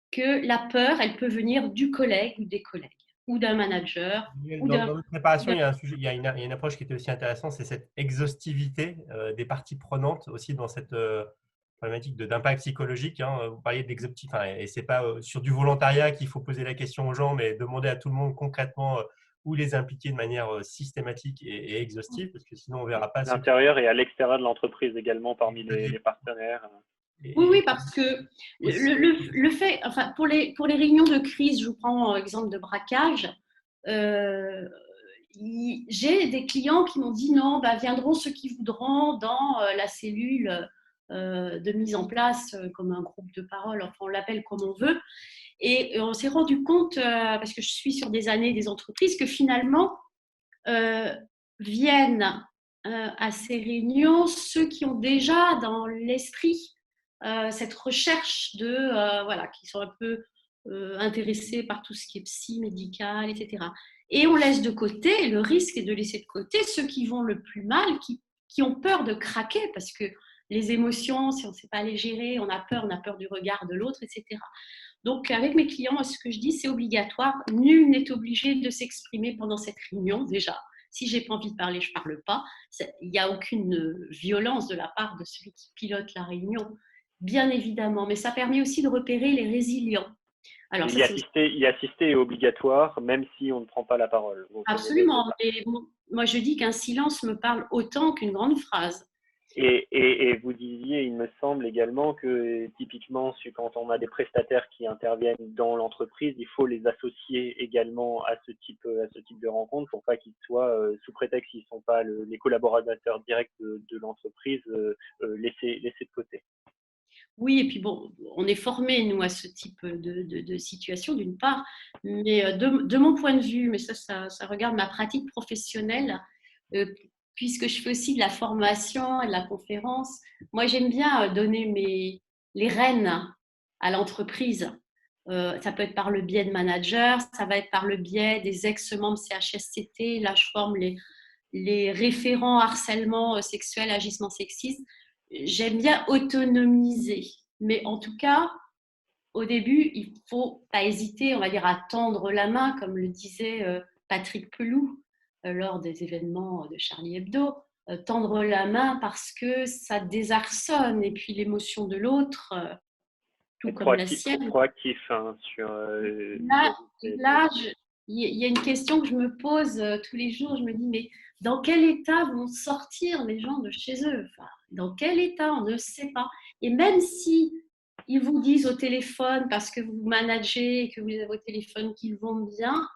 que la peur, elle peut venir du collègue ou des collègues, ou d'un manager. Dans notre préparation, il y a un sujet, il y a une approche qui était aussi intéressante, c'est cette exhaustivité des parties prenantes aussi dans cette problématique d'impact psychologique. Hein. Vous parliez d'exhaustivité, et c'est pas sur du volontariat qu'il faut poser la question aux gens, mais demander à tout le monde concrètement ou les impliquer de manière systématique et exhaustive, parce que sinon on ne verra pas. À l'intérieur et à l'extérieur de l'entreprise également, parmi les partenaires. Oui, parce que le fait, enfin, pour les réunions de crise, je vous prends exemple de braquage, j'ai des clients qui m'ont dit non, viendront ceux qui voudront dans la cellule de mise en place comme un groupe de parole, enfin on l'appelle comme on veut. Et on s'est rendu compte, parce que je suis sur des années des entreprises, que finalement viennent à ces réunions ceux qui ont déjà dans l'esprit cette recherche de, voilà, qui sont un peu intéressés par tout ce qui est psy, médical, etc. Et on laisse de côté, le risque est de laisser de côté ceux qui vont le plus mal, qui ont peur de craquer, parce que les émotions, si on ne sait pas les gérer, on a peur du regard de l'autre, etc. Donc, avec mes clients, ce que je dis, c'est obligatoire. Nul n'est obligé de s'exprimer pendant cette réunion, déjà. Si je n'ai pas envie de parler, je ne parle pas. Il n'y a aucune violence de la part de celui qui pilote la réunion, bien évidemment. Mais ça permet aussi de repérer les résilients. Alors, y assister est obligatoire, même si on ne prend pas la parole. Absolument. Et bon, moi, je dis qu'un silence me parle autant qu'une grande phrase. Et vous disiez, il me semble également que typiquement, quand on a des prestataires qui interviennent dans l'entreprise, il faut les associer également à ce type de rencontre pour pas qu'ils soient, sous prétexte qu'ils ne sont pas les collaborateurs directs de l'entreprise, laissés de côté. Oui, et puis bon, on est formés, nous, à ce type de situation, d'une part, mais de mon point de vue, mais ça regarde ma pratique professionnelle, puisque je fais aussi de la formation et de la conférence, moi j'aime bien donner les rênes à l'entreprise. Ça peut être par le biais de managers, ça va être par le biais des ex-membres CHSCT. Là, je forme les référents harcèlement sexuel, agissement sexiste. J'aime bien autonomiser, mais en tout cas, au début, il ne faut pas hésiter, on va dire, à tendre la main, comme le disait Patrick Pelloux lors des événements de Charlie Hebdo, tendre la main parce que ça désarçonne, et puis l'émotion de l'autre, tout comme la sienne. Proactif hein, sur. Là, il y a une question que je me pose tous les jours. Je me dis, mais dans quel état vont sortir les gens de chez eux? Enfin, dans quel état? On ne sait pas. Et même si ils vous disent au téléphone, parce que vous managez et que vous avez au téléphone qu'ils vont bien,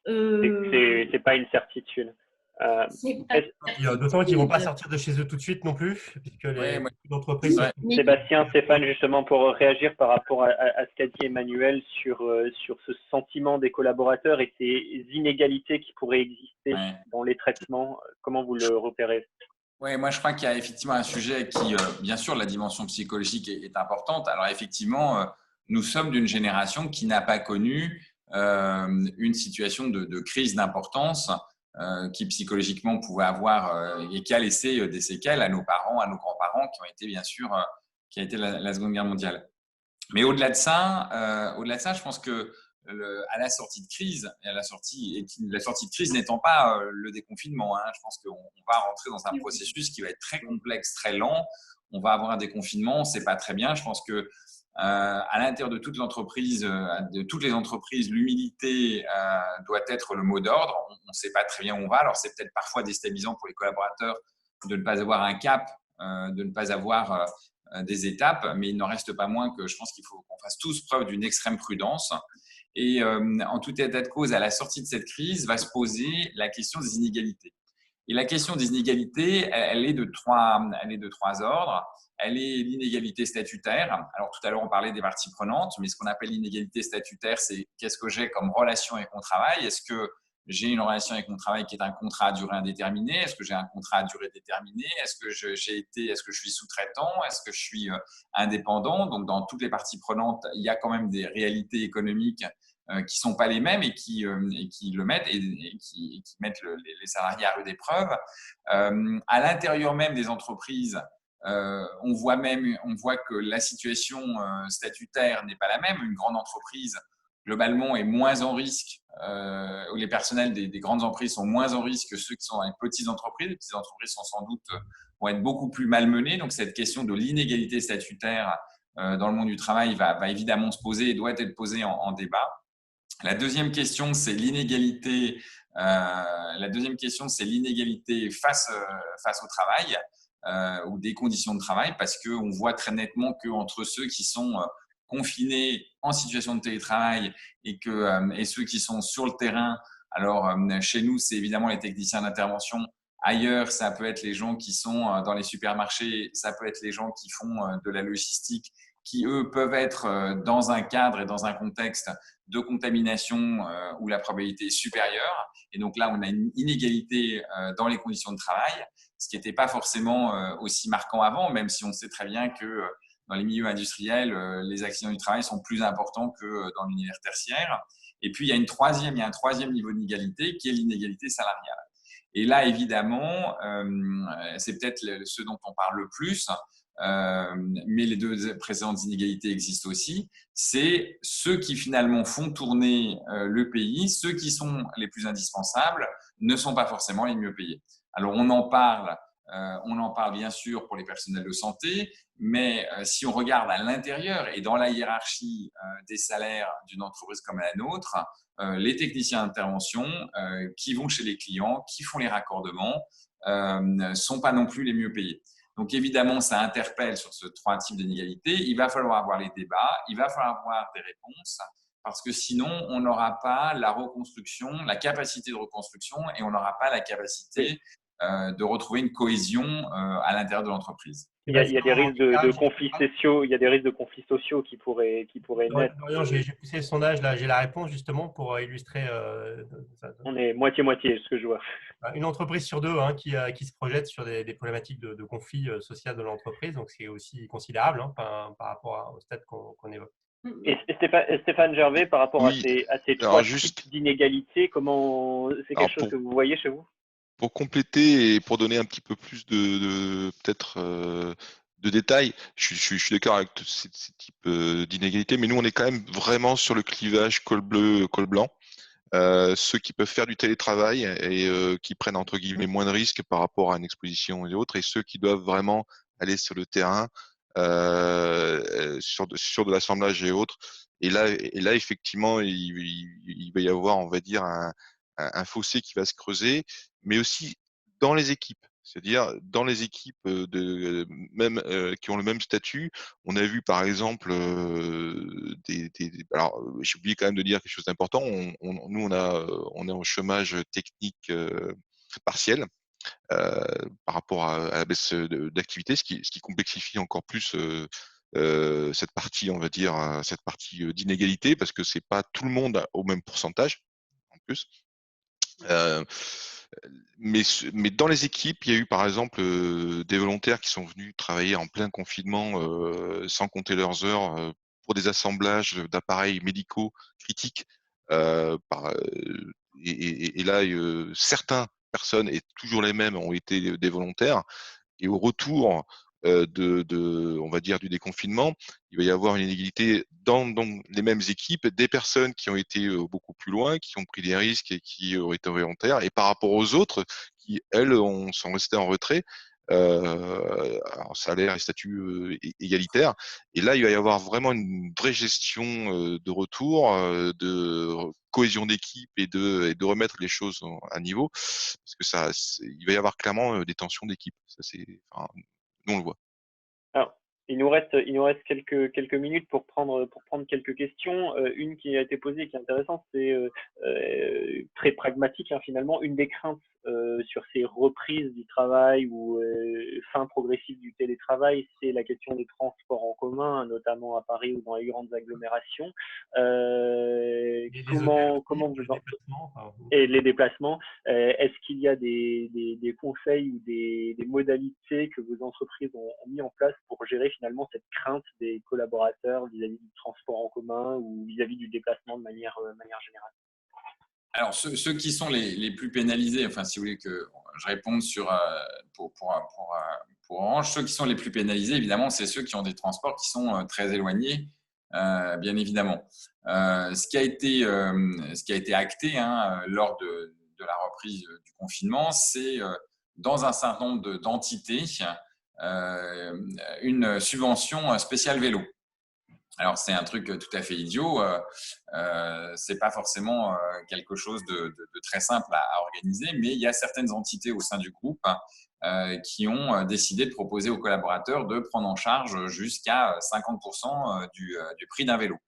c'est pas une certitude. D'autant qu'ils ne vont pas sortir de chez eux tout de suite non plus, puisque les entreprises. Sébastien, Stéphane, justement, pour réagir par rapport à ce qu'a dit Emmanuel sur ce sentiment des collaborateurs et ces inégalités qui pourraient exister dans les traitements, comment vous le repérez? Oui, moi je crois qu'il y a effectivement un sujet qui, bien sûr, la dimension psychologique est importante. Alors effectivement, nous sommes d'une génération qui n'a pas connu une situation de crise d'importance qui psychologiquement pouvait avoir et qui a laissé des séquelles à nos parents, à nos grands-parents qui ont été bien sûr, qui a été la Seconde Guerre mondiale. Mais au-delà de ça, je pense que à la sortie de crise, la sortie de crise n'étant pas le déconfinement. Je pense qu'on va rentrer dans un processus qui va être très complexe, très lent. On va avoir un déconfinement, c'est pas très bien. Je pense que à l'intérieur de toute l'entreprise, de toutes les entreprises, l'humilité doit être le mot d'ordre. On ne sait pas très bien où on va. Alors, c'est peut-être parfois déstabilisant pour les collaborateurs de ne pas avoir un cap, de ne pas avoir des étapes, mais il n'en reste pas moins que je pense qu'il faut qu'on fasse tous preuve d'une extrême prudence. Et en tout état de cause, à la sortie de cette crise, va se poser la question des inégalités. Et la question des inégalités, elle est de trois ordres. Elle est l'inégalité statutaire. Alors, tout à l'heure, on parlait des parties prenantes, mais ce qu'on appelle l'inégalité statutaire, c'est qu'est-ce que j'ai comme relation avec mon travail? Est-ce que j'ai une relation avec mon travail qui est un contrat à durée indéterminée? Est-ce que j'ai un contrat à durée déterminée? Est-ce que est-ce que je suis sous-traitant? Est-ce que je suis indépendant? Donc, dans toutes les parties prenantes, il y a quand même des réalités économiques qui sont pas les mêmes et qui le mettent et qui mettent les salariés à rude épreuve. À l'intérieur même des entreprises, on voit que la situation statutaire n'est pas la même. Une grande entreprise, globalement, est moins en risque. Les personnels des grandes entreprises sont moins en risque que ceux qui sont dans les petites entreprises. Les petites entreprises vont être beaucoup plus malmenées. Donc, cette question de l'inégalité statutaire dans le monde du travail va évidemment se poser et doit être posée en débat. La deuxième question, c'est l'inégalité. Face au travail ou des conditions de travail, parce qu'on voit très nettement qu'entre ceux qui sont confinés en situation de télétravail et ceux qui sont sur le terrain, alors chez nous, c'est évidemment les techniciens d'intervention. Ailleurs, ça peut être les gens qui sont dans les supermarchés, ça peut être les gens qui font de la logistique, qui, eux, peuvent être dans un cadre et dans un contexte de contamination où la probabilité est supérieure. Et donc là, on a une inégalité dans les conditions de travail, ce qui n'était pas forcément aussi marquant avant, même si on sait très bien que dans les milieux industriels, les accidents du travail sont plus importants que dans l'univers tertiaire. Et puis, il y a un troisième niveau d'inégalité qui est l'inégalité salariale. Et là, évidemment, c'est peut-être ce dont on parle le plus, mais les deux précédentes inégalités existent aussi. C'est ceux qui finalement font tourner le pays, ceux qui sont les plus indispensables, ne sont pas forcément les mieux payés. Alors, on en parle bien sûr pour les personnels de santé, mais si on regarde à l'intérieur et dans la hiérarchie des salaires d'une entreprise comme la nôtre, les techniciens d'intervention qui vont chez les clients, qui font les raccordements, ne sont pas non plus les mieux payés. Donc évidemment, ça interpelle sur ce trois types d'inégalités. Il va falloir avoir les débats, il va falloir avoir des réponses, parce que sinon, on n'aura pas la reconstruction, la capacité de reconstruction, et on n'aura pas la capacité de retrouver une cohésion à l'intérieur de l'entreprise. Il y a des risques de conflits sociaux. Il y a des risques de conflits sociaux qui pourraient naître. Dorian, j'ai poussé le sondage là, j'ai la réponse justement pour illustrer. On est moitié-moitié, ce que je vois. Une entreprise sur deux qui se projette sur des problématiques de conflit social de l'entreprise, donc c'est aussi considérable par rapport au stade qu'on évoque. Et Stéphane Gervais, par rapport à ces trois types d'inégalités, comment c'est quelque chose que vous voyez chez vous? Pour compléter et pour donner un petit peu plus de détails, je suis d'accord avec ces types d'inégalités, mais nous, on est quand même vraiment sur le clivage col bleu, col blanc. Ceux qui peuvent faire du télétravail et qui prennent entre guillemets moins de risques par rapport à une exposition et autres, et ceux qui doivent vraiment aller sur le terrain, sur de l'assemblage et autres. Et là, effectivement, il va y avoir, on va dire, un fossé qui va se creuser, mais aussi dans les équipes. C'est-à-dire dans les équipes qui ont le même statut. On a vu par exemple alors j'ai oublié quand même de dire quelque chose d'important. Nous on est en chômage technique partiel par rapport à la baisse d'activité, ce qui complexifie encore plus cette partie, on va dire, cette partie d'inégalité, parce que c'est pas tout le monde au même pourcentage en plus. Mais dans les équipes, il y a eu par exemple des volontaires qui sont venus travailler en plein confinement sans compter leurs heures pour des assemblages d'appareils médicaux critiques. Et là, certaines personnes, et toujours les mêmes, ont été des volontaires. Et au retour, on va dire, du déconfinement. Il va y avoir une inégalité dans les mêmes équipes, des personnes qui ont été beaucoup plus loin, qui ont pris des risques et qui ont été volontaires, et par rapport aux autres qui, elles, sont restées en retrait, en salaire et statut égalitaire. Et là, il va y avoir vraiment une vraie gestion de retour, de cohésion d'équipe et de remettre les choses à niveau, parce que il va y avoir clairement des tensions d'équipe. Ça, enfin, nous, on le voit. Alors, il nous reste quelques minutes pour prendre quelques questions. Une qui a été posée et qui est intéressante, c'est très pragmatique, hein, finalement. Une des craintes sur ces reprises du travail ou fin progressive du télétravail, c'est la question des transports en commun, notamment à Paris ou dans les grandes agglomérations. Comment vous en... Et les déplacements, est-ce qu'il y a des conseils ou des modalités que vos entreprises ont mis en place pour gérer finalement cette crainte des collaborateurs vis-à-vis du transport en commun ou vis-à-vis du déplacement de manière générale? Alors, ceux qui sont les plus pénalisés, enfin, si vous voulez que je réponde pour Orange, ceux qui sont les plus pénalisés, évidemment, c'est ceux qui ont des transports qui sont très éloignés, bien évidemment. Ce qui a été acté, hein, lors de la reprise du confinement, c'est dans un certain nombre d'entités une subvention spéciale vélo. Alors, c'est un truc tout à fait idiot. C'est pas forcément quelque chose de très simple à organiser, mais il y a certaines entités au sein du groupe qui ont décidé de proposer aux collaborateurs de prendre en charge jusqu'à 50% du prix d'un vélo,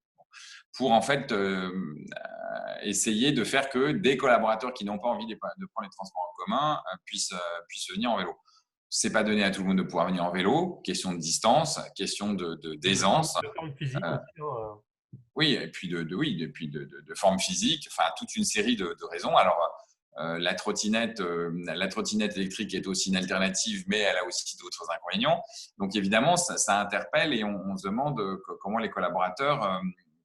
pour en fait essayer de faire que des collaborateurs qui n'ont pas envie de prendre les transports en commun puissent venir en vélo. C'est pas donné à tout le monde de pouvoir venir en vélo, question de distance, question d'aisance. De forme physique aussi. Oui, et puis de forme physique, enfin toute une série de raisons. Alors la trottinette électrique est aussi une alternative, mais elle a aussi d'autres inconvénients. Donc évidemment, ça interpelle et on se demande comment les collaborateurs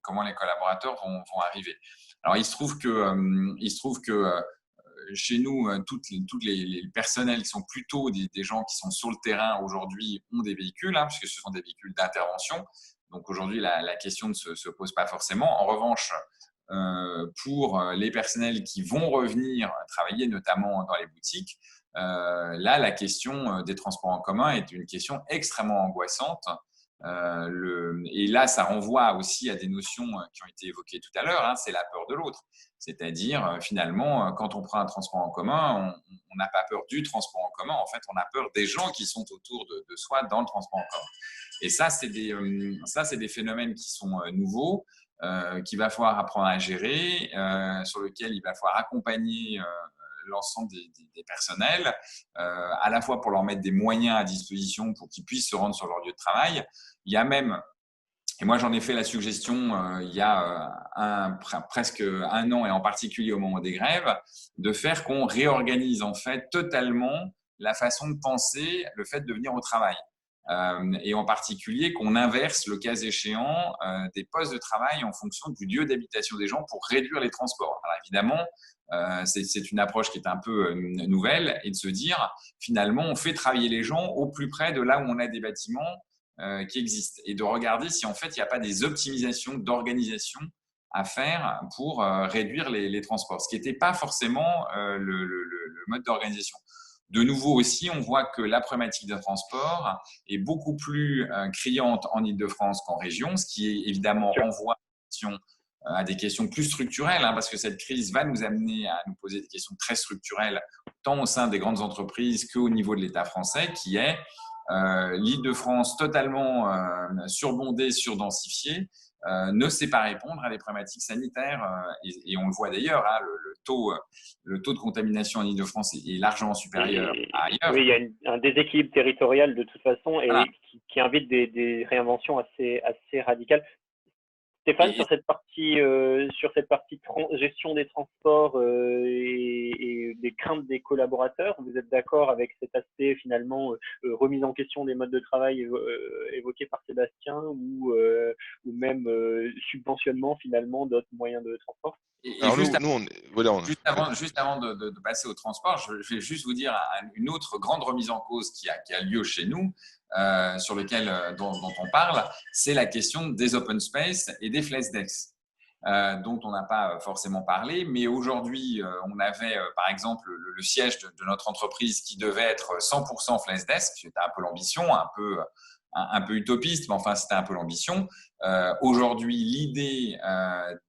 vont arriver. Alors il se trouve que chez nous, toutes les personnels qui sont plutôt des gens qui sont sur le terrain aujourd'hui ont des véhicules, hein, puisque ce sont des véhicules d'intervention. Donc aujourd'hui, la question ne se pose pas forcément. En revanche, pour les personnels qui vont revenir travailler, notamment dans les boutiques, là, la question des transports en commun est une question extrêmement angoissante. Et là, ça renvoie aussi à des notions qui ont été évoquées tout à l'heure, hein, c'est la peur de l'autre. C'est-à-dire, finalement, quand on prend un transport en commun, on n'a pas peur du transport en commun, en fait, on a peur des gens qui sont autour de soi dans le transport en commun. Et ça, c'est des phénomènes qui sont nouveaux, qu'il va falloir apprendre à gérer, sur lesquels il va falloir accompagner l'ensemble des personnels, à la fois pour leur mettre des moyens à disposition pour qu'ils puissent se rendre sur leur lieu de travail. Il y a même, et moi j'en ai fait la suggestion il y a presque un an, et en particulier au moment des grèves, de faire qu'on réorganise en fait totalement la façon de penser le fait de venir au travail. Et en particulier qu'on inverse, le cas échéant, des postes de travail en fonction du lieu d'habitation des gens pour réduire les transports. Alors évidemment, c'est une approche qui est un peu nouvelle, et de se dire, finalement, on fait travailler les gens au plus près de là où on a des bâtiments qui existent, et de regarder si en fait il n'y a pas des optimisations d'organisation à faire pour réduire les transports, ce qui n'était pas forcément le mode d'organisation. De nouveau aussi, on voit que la problématique des transports est beaucoup plus criante en Île-de-France qu'en région, ce qui évidemment renvoie à des questions plus structurelles, hein, parce que cette crise va nous amener à nous poser des questions très structurelles, tant au sein des grandes entreprises qu'au niveau de l'État français, qui est l'Île-de-France totalement surbondée, surdensifiée, ne sait pas répondre à des problématiques sanitaires. Et on le voit d'ailleurs, hein, le taux de contamination en Île-de-France est largement supérieur à ailleurs. Oui, il y a un déséquilibre territorial de toute façon, et voilà, qui invite des réinventions assez radicales. Stéphane, sur cette partie gestion des transports et des craintes des collaborateurs, vous êtes d'accord avec cet aspect finalement remise en question des modes de travail évoqué par Sébastien, ou même subventionnement finalement d'autres moyens de transport? Alors juste, juste avant de passer au transport, je vais juste vous dire une autre grande remise en cause qui a lieu chez nous, sur lequel dont on parle, c'est la question des open space et des flexdesk. Dont on n'a pas forcément parlé, mais aujourd'hui, on avait par exemple le siège de notre entreprise qui devait être 100% flexdesk, c'était un peu l'ambition, un peu utopiste, mais enfin c'était un peu l'ambition. Aujourd'hui, l'idée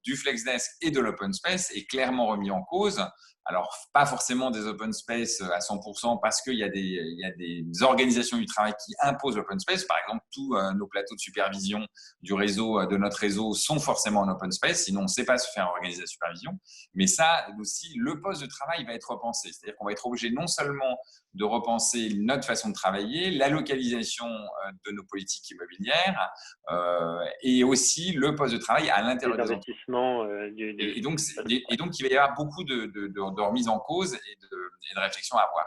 du flexdesk et de l'open space est clairement remise en cause. Alors, pas forcément des open space à 100% parce qu'il y a des organisations du travail qui imposent l'open space. Par exemple, tous nos plateaux de supervision du réseau, de notre réseau, sont forcément en open space. Sinon, on ne sait pas se faire organiser la supervision. Mais ça aussi, le poste de travail va être repensé. C'est-à-dire qu'on va être obligé non seulement de repenser notre façon de travailler, la localisation de nos politiques immobilières et aussi le poste de travail à l'intérieur des investissements. Et donc, il va y avoir beaucoup de remise en cause et de réflexion à avoir.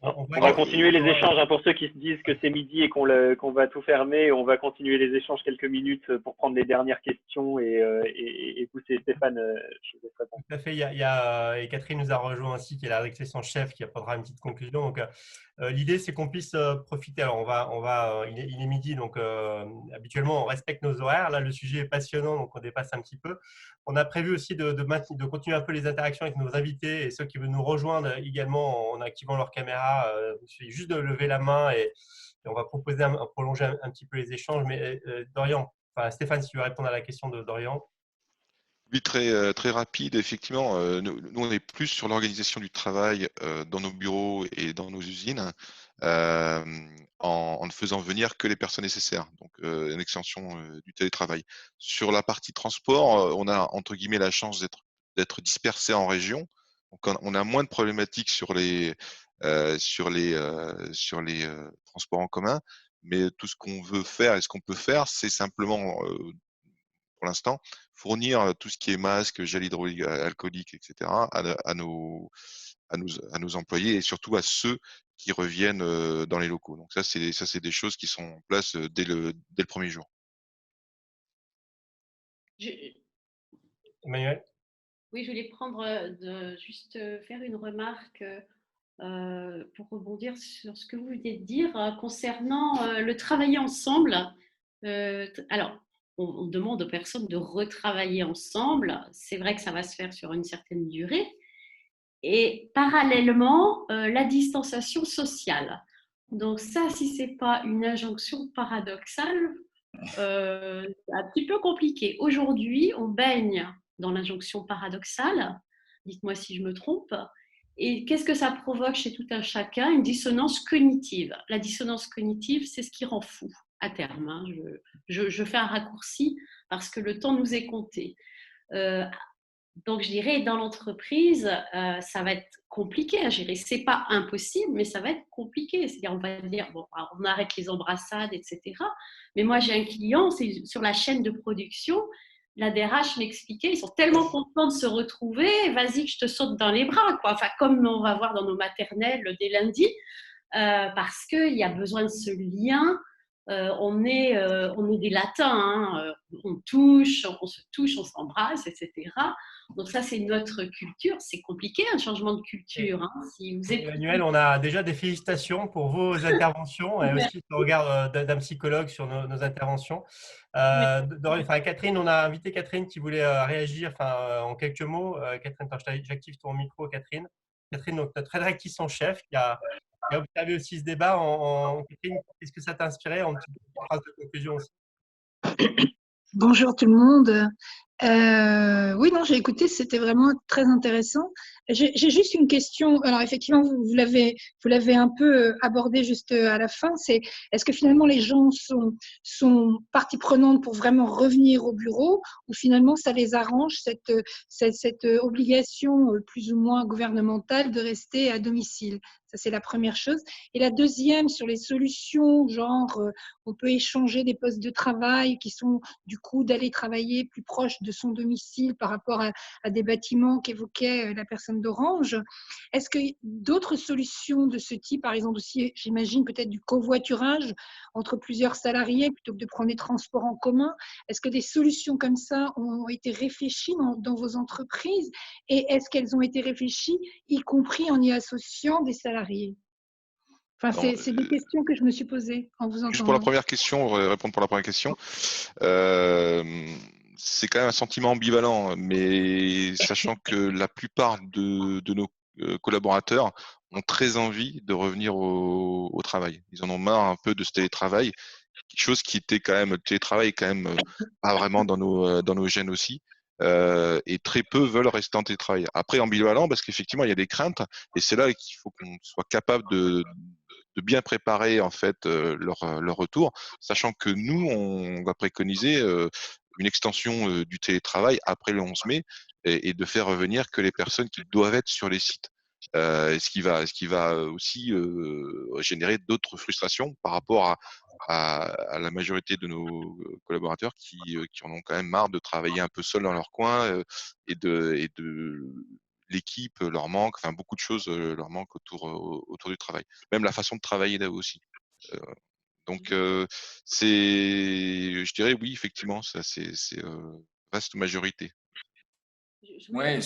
On va continuer les échanges pour ceux qui se disent que c'est midi et qu'on va tout fermer. On va continuer les échanges quelques minutes pour prendre les dernières questions et pousser Stéphane. Tout à fait. Et Catherine nous a rejoint ainsi, qui est la rédactrice en chef, qui apportera une petite conclusion. Donc, l'idée, c'est qu'on puisse profiter. Alors, il est midi, donc habituellement, on respecte nos horaires. Là, le sujet est passionnant, donc on dépasse un petit peu. On a prévu aussi de continuer un peu les interactions avec nos invités et ceux qui veulent nous rejoindre également en activant leur caméra. Il suffit juste de lever la main et on va proposer prolonger un petit peu les échanges. Mais Dorian, Stéphane, si tu veux répondre à la question de Dorian. Oui, très rapide. Effectivement, nous, on est plus sur l'organisation du travail dans nos bureaux et dans nos usines en ne faisant venir que les personnes nécessaires. Donc, une extension du télétravail. Sur la partie transport, on a entre guillemets la chance d'être dispersé en région. Donc, on a moins de problématiques sur les transports en commun. Mais tout ce qu'on veut faire et ce qu'on peut faire, c'est simplement pour l'instant, fournir tout ce qui est masque, gel hydroalcoolique, etc. à nos employés et surtout à ceux qui reviennent dans les locaux. Donc ça, c'est des choses qui sont en place dès le premier jour. Emmanuel ? Oui, je voulais juste faire une remarque pour rebondir sur ce que vous venez de dire concernant le travailler ensemble. Alors, on demande aux personnes de retravailler ensemble. C'est vrai que ça va se faire sur une certaine durée. Et parallèlement, la distanciation sociale. Donc ça, si ce n'est pas une injonction paradoxale, c'est un petit peu compliqué. Aujourd'hui, on baigne dans l'injonction paradoxale. Dites-moi si je me trompe. Et qu'est-ce que ça provoque chez tout un chacun? Une dissonance cognitive. La dissonance cognitive, c'est ce qui rend fou à terme. Hein. Je fais un raccourci parce que le temps nous est compté. Donc, je dirais, dans l'entreprise, ça va être compliqué à gérer. Ce n'est pas impossible, mais ça va être compliqué. C'est-à-dire, on va dire, bon, on arrête les embrassades, etc. Mais moi, j'ai un client, c'est sur la chaîne de production. La DRH m'expliquait, ils sont tellement contents de se retrouver, vas-y que je te saute dans les bras, quoi. Enfin, comme on va voir dans nos maternelles dès lundi, parce qu'il y a besoin de ce lien. On est des latins, hein. On se touche, on s'embrasse, etc. Donc ça, c'est notre culture. C'est compliqué, un changement de culture. Hein. Si vous êtes... Emmanuel, on a déjà des félicitations pour vos interventions et aussi le regard d'un psychologue sur nos interventions. Catherine, on a invité Catherine qui voulait réagir en quelques mots. Catherine, j'active ton micro, Catherine. Catherine, donc, notre rédactrice en chef qui a observé aussi ce débat. Catherine, qu'est-ce que ça t'a inspiré en petite phrase de conclusion aussi? Bonjour tout le monde. Oui, non, j'ai écouté, c'était vraiment très intéressant. J'ai juste une question. Alors effectivement, vous l'avez un peu abordé juste à la fin. C'est est-ce que finalement les gens sont partie prenante pour vraiment revenir au bureau, ou finalement ça les arrange cette obligation plus ou moins gouvernementale de rester à domicile? Ça, c'est la première chose. Et la deuxième, sur les solutions, genre on peut échanger des postes de travail qui sont du coup d'aller travailler plus proche de son domicile par rapport à des bâtiments qu'évoquait la personne personnes d'Orange. Est-ce que d'autres solutions de ce type, par exemple aussi, j'imagine peut-être du covoiturage entre plusieurs salariés plutôt que de prendre des transports en commun, est-ce que des solutions comme ça ont été réfléchies dans vos entreprises et est-ce qu'elles ont été réfléchies y compris en y associant des salariés? Enfin, c'est des questions que je me suis posées en vous entendant. Juste pour la première question, répondre pour la première question, c'est quand même un sentiment ambivalent, mais sachant que la plupart de nos collaborateurs ont très envie de revenir au travail. Ils en ont marre un peu de ce télétravail, quelque chose qui était quand même, le télétravail est quand même pas vraiment dans nos gènes aussi. Et très peu veulent rester en télétravail. Après, ambivalent, parce qu'effectivement, il y a des craintes, et c'est là qu'il faut qu'on soit capable de bien préparer en fait leur retour, sachant que nous, on va préconiser une extension du télétravail après le 11 mai et de faire revenir que les personnes qui doivent être sur les sites. Ce qui va aussi générer d'autres frustrations par rapport à la majorité de nos collaborateurs qui en ont quand même marre de travailler un peu seuls dans leur coin et de l'équipe leur manque, enfin beaucoup de choses leur manquent autour du travail. Même la façon de travailler là aussi. Donc je dirais oui, effectivement, ça c'est vaste majorité. Oui,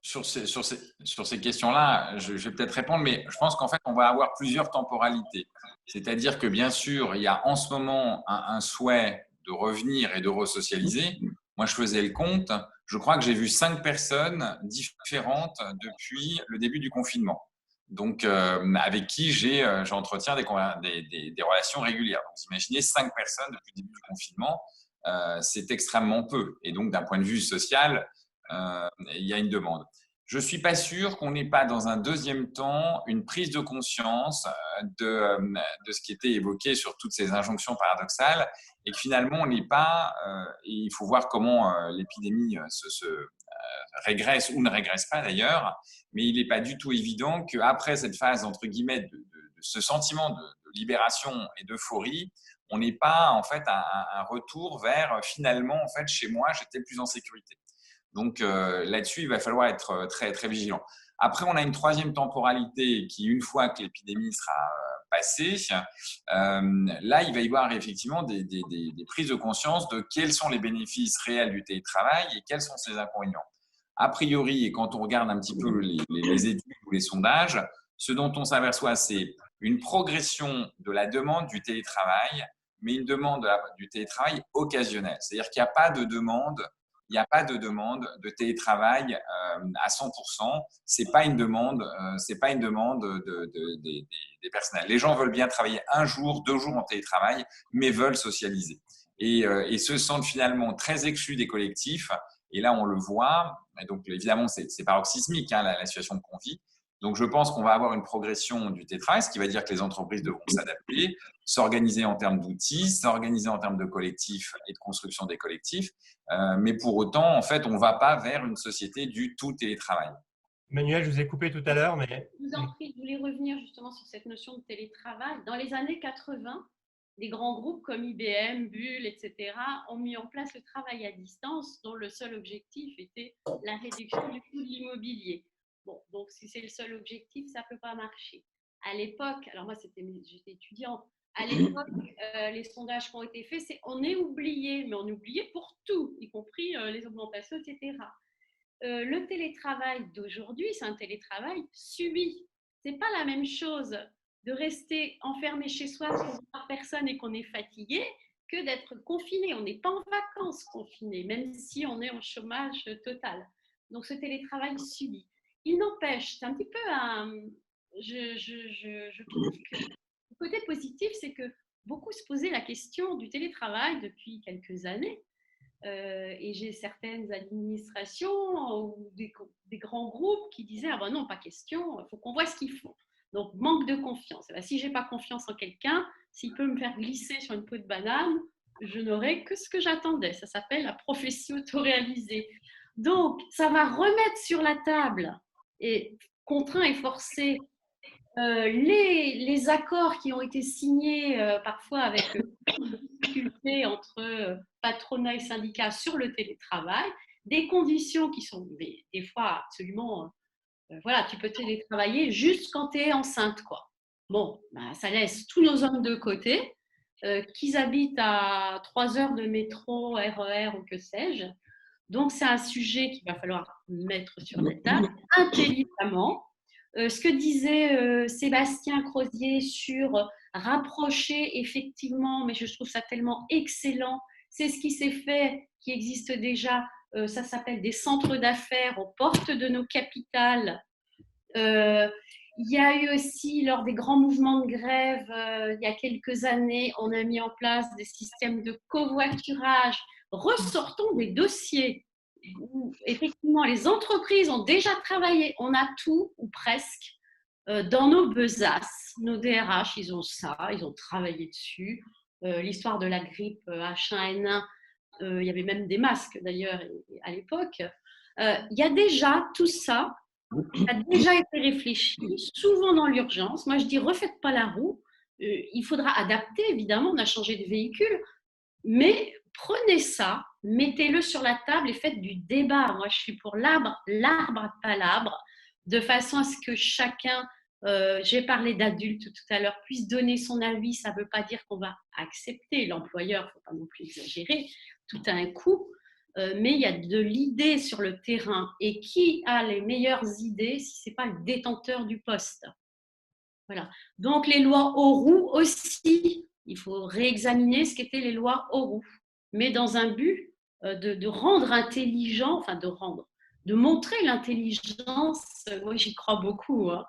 sur ces questions-là, je vais peut-être répondre, mais je pense qu'en fait, on va avoir plusieurs temporalités. C'est-à-dire que bien sûr, il y a en ce moment un souhait de revenir et de resocialiser. Moi, je faisais le compte. Je crois que j'ai vu 5 personnes différentes depuis le début du confinement. Donc, avec qui j'entretiens des relations régulières. Donc, vous imaginez 5 personnes depuis le début du confinement, c'est extrêmement peu. Et donc, d'un point de vue social, il y a une demande. Je ne suis pas sûr qu'on n'ait pas dans un deuxième temps une prise de conscience de ce qui était évoqué sur toutes ces injonctions paradoxales et que finalement on n'est pas, et il faut voir comment l'épidémie régresse ou ne régresse pas d'ailleurs, mais il n'est pas du tout évident qu'après cette phase entre guillemets de ce sentiment de libération et d'euphorie, on n'ait pas en fait un retour vers finalement en fait chez moi j'étais plus en sécurité. Donc là-dessus, il va falloir être très, très vigilant. Après, on a une troisième temporalité qui, une fois que l'épidémie sera passée, là, il va y avoir effectivement des prises de conscience de quels sont les bénéfices réels du télétravail et quels sont ses inconvénients. A priori, et quand on regarde un petit peu les études ou les sondages, ce dont on s'aperçoit, c'est une progression de la demande du télétravail, mais une demande du télétravail occasionnel. C'est-à-dire qu'il n'y a pas de demande. Il n'y a pas de demande de télétravail à 100%. C'est pas une demande des personnels. Les gens veulent bien travailler 1 jour, 2 jours en télétravail, mais veulent socialiser et se sentent finalement très exclus des collectifs. Et là, on le voit. Et donc, évidemment, c'est paroxysmique la situation qu'on vit. Donc, je pense qu'on va avoir une progression du télétravail, ce qui va dire que les entreprises devront s'adapter, s'organiser en termes d'outils, s'organiser en termes de collectifs et de construction des collectifs. Mais pour autant, en fait, on ne va pas vers une société du tout télétravail. Manuel, je vous ai coupé tout à l'heure, mais… Je vous en prie, je voulais revenir justement sur cette notion de télétravail. Dans les années 80, des grands groupes comme IBM, Bull, etc. ont mis en place le travail à distance dont le seul objectif était la réduction du coût de l'immobilier. Bon, donc si c'est le seul objectif, ça ne peut pas marcher. À l'époque, alors moi j'étais étudiante, à l'époque, les sondages qui ont été faits, c'est on est oublié, mais on est oublié pour tout, y compris les augmentations, etc. Le télétravail d'aujourd'hui, c'est un télétravail subi. Ce n'est pas la même chose de rester enfermé chez soi parce qu'on ne voit personne et qu'on est fatigué que d'être confiné. On n'est pas en vacances confiné, même si on est en chômage total. Donc, ce télétravail subi. Il n'empêche, c'est un petit peu je trouve que le côté positif, c'est que beaucoup se posaient la question du télétravail depuis quelques années. Et j'ai certaines administrations ou des grands groupes qui disaient « Ah ben non, pas question, il faut qu'on voit ce qu'ils font ». Donc, manque de confiance. Et ben, si je n'ai pas confiance en quelqu'un, s'il peut me faire glisser sur une peau de banane, je n'aurai que ce que j'attendais. Ça s'appelle la prophétie autoréalisée. Donc, ça va remettre sur la table et contraint et forcé les accords qui ont été signés parfois avec difficultés entre patronat et syndicats sur le télétravail, des conditions qui sont des fois absolument voilà, tu peux télétravailler juste quand tu es enceinte, quoi. Bon, ben, ça laisse tous nos hommes de côté, qu'ils habitent à 3 heures de métro, RER ou que sais-je. Donc, c'est un sujet qu'il va falloir mettre sur la table intelligemment. Ce que disait Sébastien Crozier sur rapprocher effectivement, mais je trouve ça tellement excellent, c'est ce qui s'est fait, qui existe déjà, ça s'appelle des centres d'affaires aux portes de nos capitales. Il y a eu aussi, lors des grands mouvements de grève, il y a quelques années, on a mis en place des systèmes de covoiturage. Ressortons des dossiers où, effectivement, les entreprises ont déjà travaillé. On a tout, ou presque, dans nos besaces. Nos DRH, ils ont ça, ils ont travaillé dessus. L'histoire de la grippe H1N1, il y avait même des masques, d'ailleurs, à l'époque. Il y a déjà tout ça a déjà été réfléchi, souvent dans l'urgence. Moi, je dis, refaites pas la roue. Il faudra adapter, évidemment, on a changé de véhicule, mais prenez ça, mettez-le sur la table et faites du débat. Moi, je suis pour l'arbre à palabre, de façon à ce que chacun, j'ai parlé d'adultes tout à l'heure, puisse donner son avis. Ça ne veut pas dire qu'on va accepter l'employeur, il ne faut pas non plus exagérer, tout a un coût. Mais il y a de l'idée sur le terrain. Et qui a les meilleures idées si ce n'est pas le détenteur du poste? Voilà. Donc, les lois Auroux aussi, il faut réexaminer ce qu'étaient les lois Auroux, mais dans un but de rendre intelligent, enfin de montrer l'intelligence, moi j'y crois beaucoup, hein,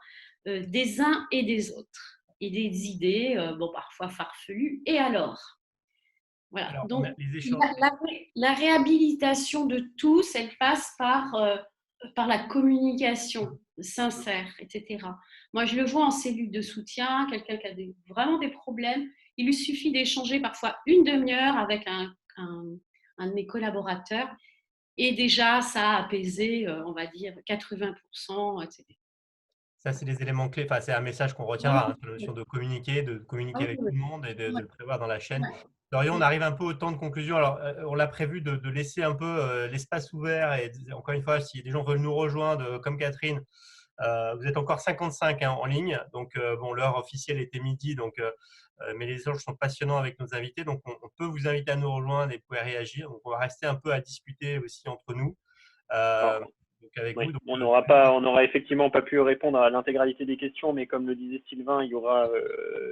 des uns et des autres, et des idées, bon, parfois farfelues. Et alors? Voilà. Alors, Donc, les échanges. la réhabilitation de tous, elle passe par la communication sincère, etc. Moi, je le vois en cellule de soutien, quelqu'un qui a vraiment des problèmes, il lui suffit d'échanger parfois une demi-heure avec un de mes collaborateurs et déjà, ça a apaisé, on va dire, 80%, etc. Ça, c'est des éléments clés. Enfin, c'est un message qu'on retiendra, hein, sur la notion de communiquer avec tout le monde et de le prévoir dans la chaîne. Dorian, on arrive un peu au temps de conclusion. Alors, on l'a prévu de laisser un peu l'espace ouvert. Et encore une fois, si des gens veulent nous rejoindre, comme Catherine, vous êtes encore 55, hein, en ligne. Donc, bon, l'heure officielle était midi. Donc, mais les échanges sont passionnants avec nos invités. Donc, on peut vous inviter à nous rejoindre et vous pouvez réagir. Donc, on va rester un peu à discuter aussi entre nous. Donc avec oui, vous. Donc, on n'aura effectivement pas pu répondre à l'intégralité des questions, mais comme le disait Sylvain, il y aura,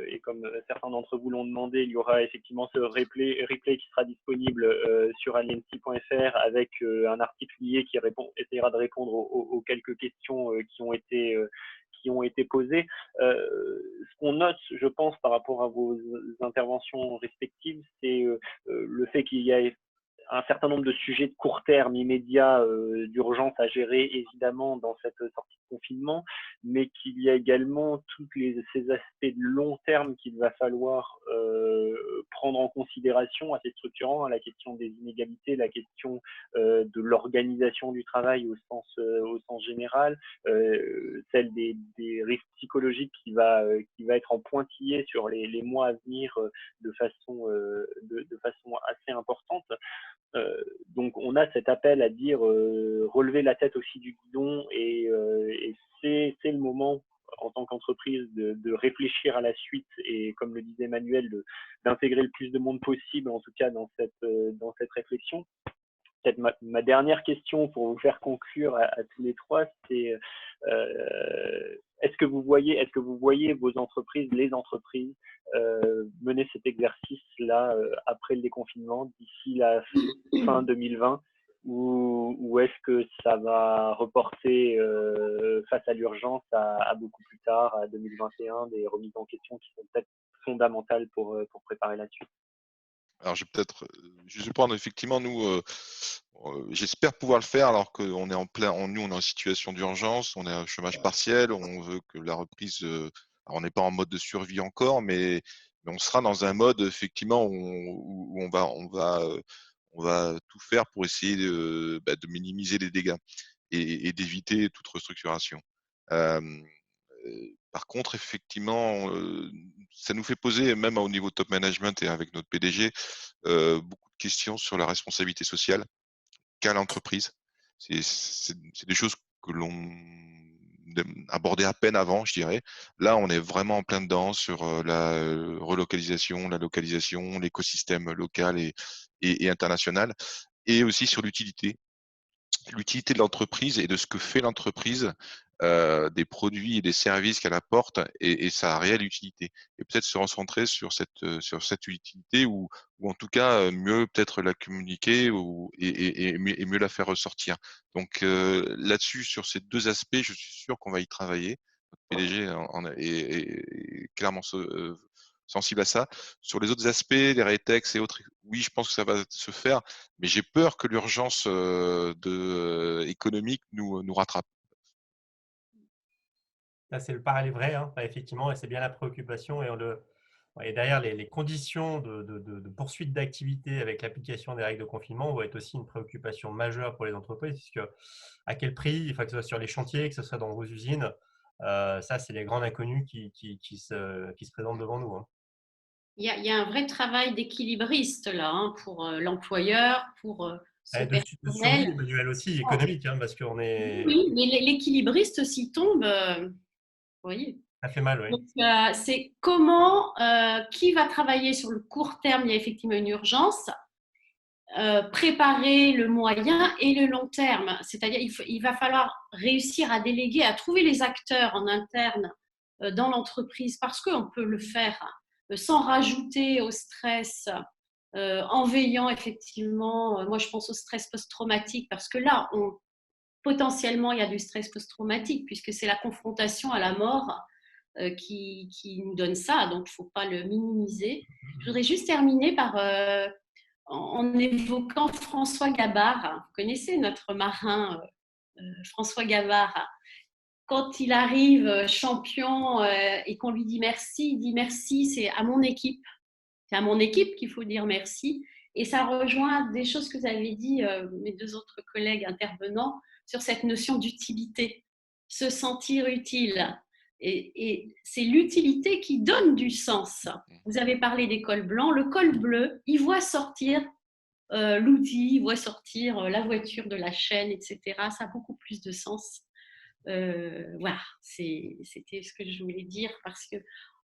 et comme certains d'entre vous l'ont demandé, il y aura effectivement ce replay qui sera disponible sur aliency.fr avec un article lié qui essaiera de répondre aux quelques questions qui ont été posées. Ce qu'on note, je pense, par rapport à vos interventions respectives, c'est le fait qu'il y a un certain nombre de sujets de court terme, immédiats, d'urgence à gérer, évidemment, dans cette sortie de confinement, mais qu'il y a également tous ces aspects de long terme qu'il va falloir prendre en considération, assez structurant, hein, la question des inégalités, la question de l'organisation du travail au sens général, celle des risques psychologiques qui va être en pointillé sur les mois à venir de façon assez importante. Donc on a cet appel à dire relever la tête aussi du guidon et c'est le moment en tant qu'entreprise de réfléchir à la suite et comme le disait Emmanuel d'intégrer le plus de monde possible en tout cas dans cette réflexion. Peut-être ma dernière question pour vous faire conclure à tous les trois, c'est est-ce que vous voyez vos entreprises, les entreprises, mener cet exercice-là après le déconfinement, d'ici la fin 2020, ou est-ce que ça va reporter face à l'urgence à beaucoup plus tard, à 2021, des remises en question qui sont peut-être fondamentales pour préparer la suite? Alors, je vais peut-être juste prendre, effectivement, nous, j'espère pouvoir le faire alors qu'on est nous, on est en situation d'urgence, on est à chômage partiel, on veut que la reprise, alors on n'est pas en mode de survie encore, mais on sera dans un mode, effectivement, où on va tout faire pour essayer de minimiser les dégâts et d'éviter toute restructuration. Par contre, effectivement, ça nous fait poser, même au niveau top management et avec notre PDG, beaucoup de questions sur la responsabilité sociale qu'a l'entreprise. C'est des choses que l'on abordé à peine avant, je dirais. Là, on est vraiment en plein dedans sur la relocalisation, la localisation, l'écosystème local et international, et aussi sur l'utilité de l'entreprise et de ce que fait l'entreprise, des produits et des services qu'elle apporte et sa réelle utilité. Et peut-être se recentrer sur cette utilité ou en tout cas mieux peut-être la communiquer et mieux la faire ressortir. Donc là-dessus, sur ces deux aspects, je suis sûr qu'on va y travailler. Notre PDG est clairement sensible à ça. Sur les autres aspects, les rétex et autres, oui, je pense que ça va se faire, mais j'ai peur que l'urgence économique nous rattrape. Là, c'est le parallèle vrai, hein, effectivement, et c'est bien la préoccupation. Et derrière, les conditions de poursuite d'activité avec l'application des règles de confinement vont être aussi une préoccupation majeure pour les entreprises, puisque à quel prix, que ce soit sur les chantiers, que ce soit dans vos usines, ça, c'est les grands inconnus qui se présentent devant nous. Hein. Il y a un vrai travail d'équilibriste là, hein, pour l'employeur, pour son De survie, personnel. Emmanuel, aussi économique, hein, parce qu'on est… Oui, mais l'équilibriste s'y tombe, vous voyez. Ça fait mal, oui. Donc, c'est comment, qui va travailler sur le court terme, il y a effectivement une urgence, préparer le moyen et le long terme. C'est-à-dire il va falloir réussir à déléguer, à trouver les acteurs en interne dans l'entreprise, parce qu'on peut le faire sans rajouter au stress, en veillant effectivement, moi je pense au stress post-traumatique, parce que là, potentiellement, il y a du stress post-traumatique, puisque c'est la confrontation à la mort qui nous donne ça, donc il ne faut pas le minimiser. Je voudrais juste terminer par, en évoquant François Gabard. Vous connaissez notre marin François Gabard. Quand il arrive champion et qu'on lui dit merci, il dit merci, c'est à mon équipe. C'est à mon équipe qu'il faut dire merci. Et ça rejoint des choses que vous avez dit, mes deux autres collègues intervenants, sur cette notion d'utilité, se sentir utile. Et c'est l'utilité qui donne du sens. Vous avez parlé des cols blancs. Le col bleu, il voit sortir l'outil, il voit sortir la voiture de la chaîne, etc. Ça a beaucoup plus de sens. Voilà, c'était ce que je voulais dire, parce que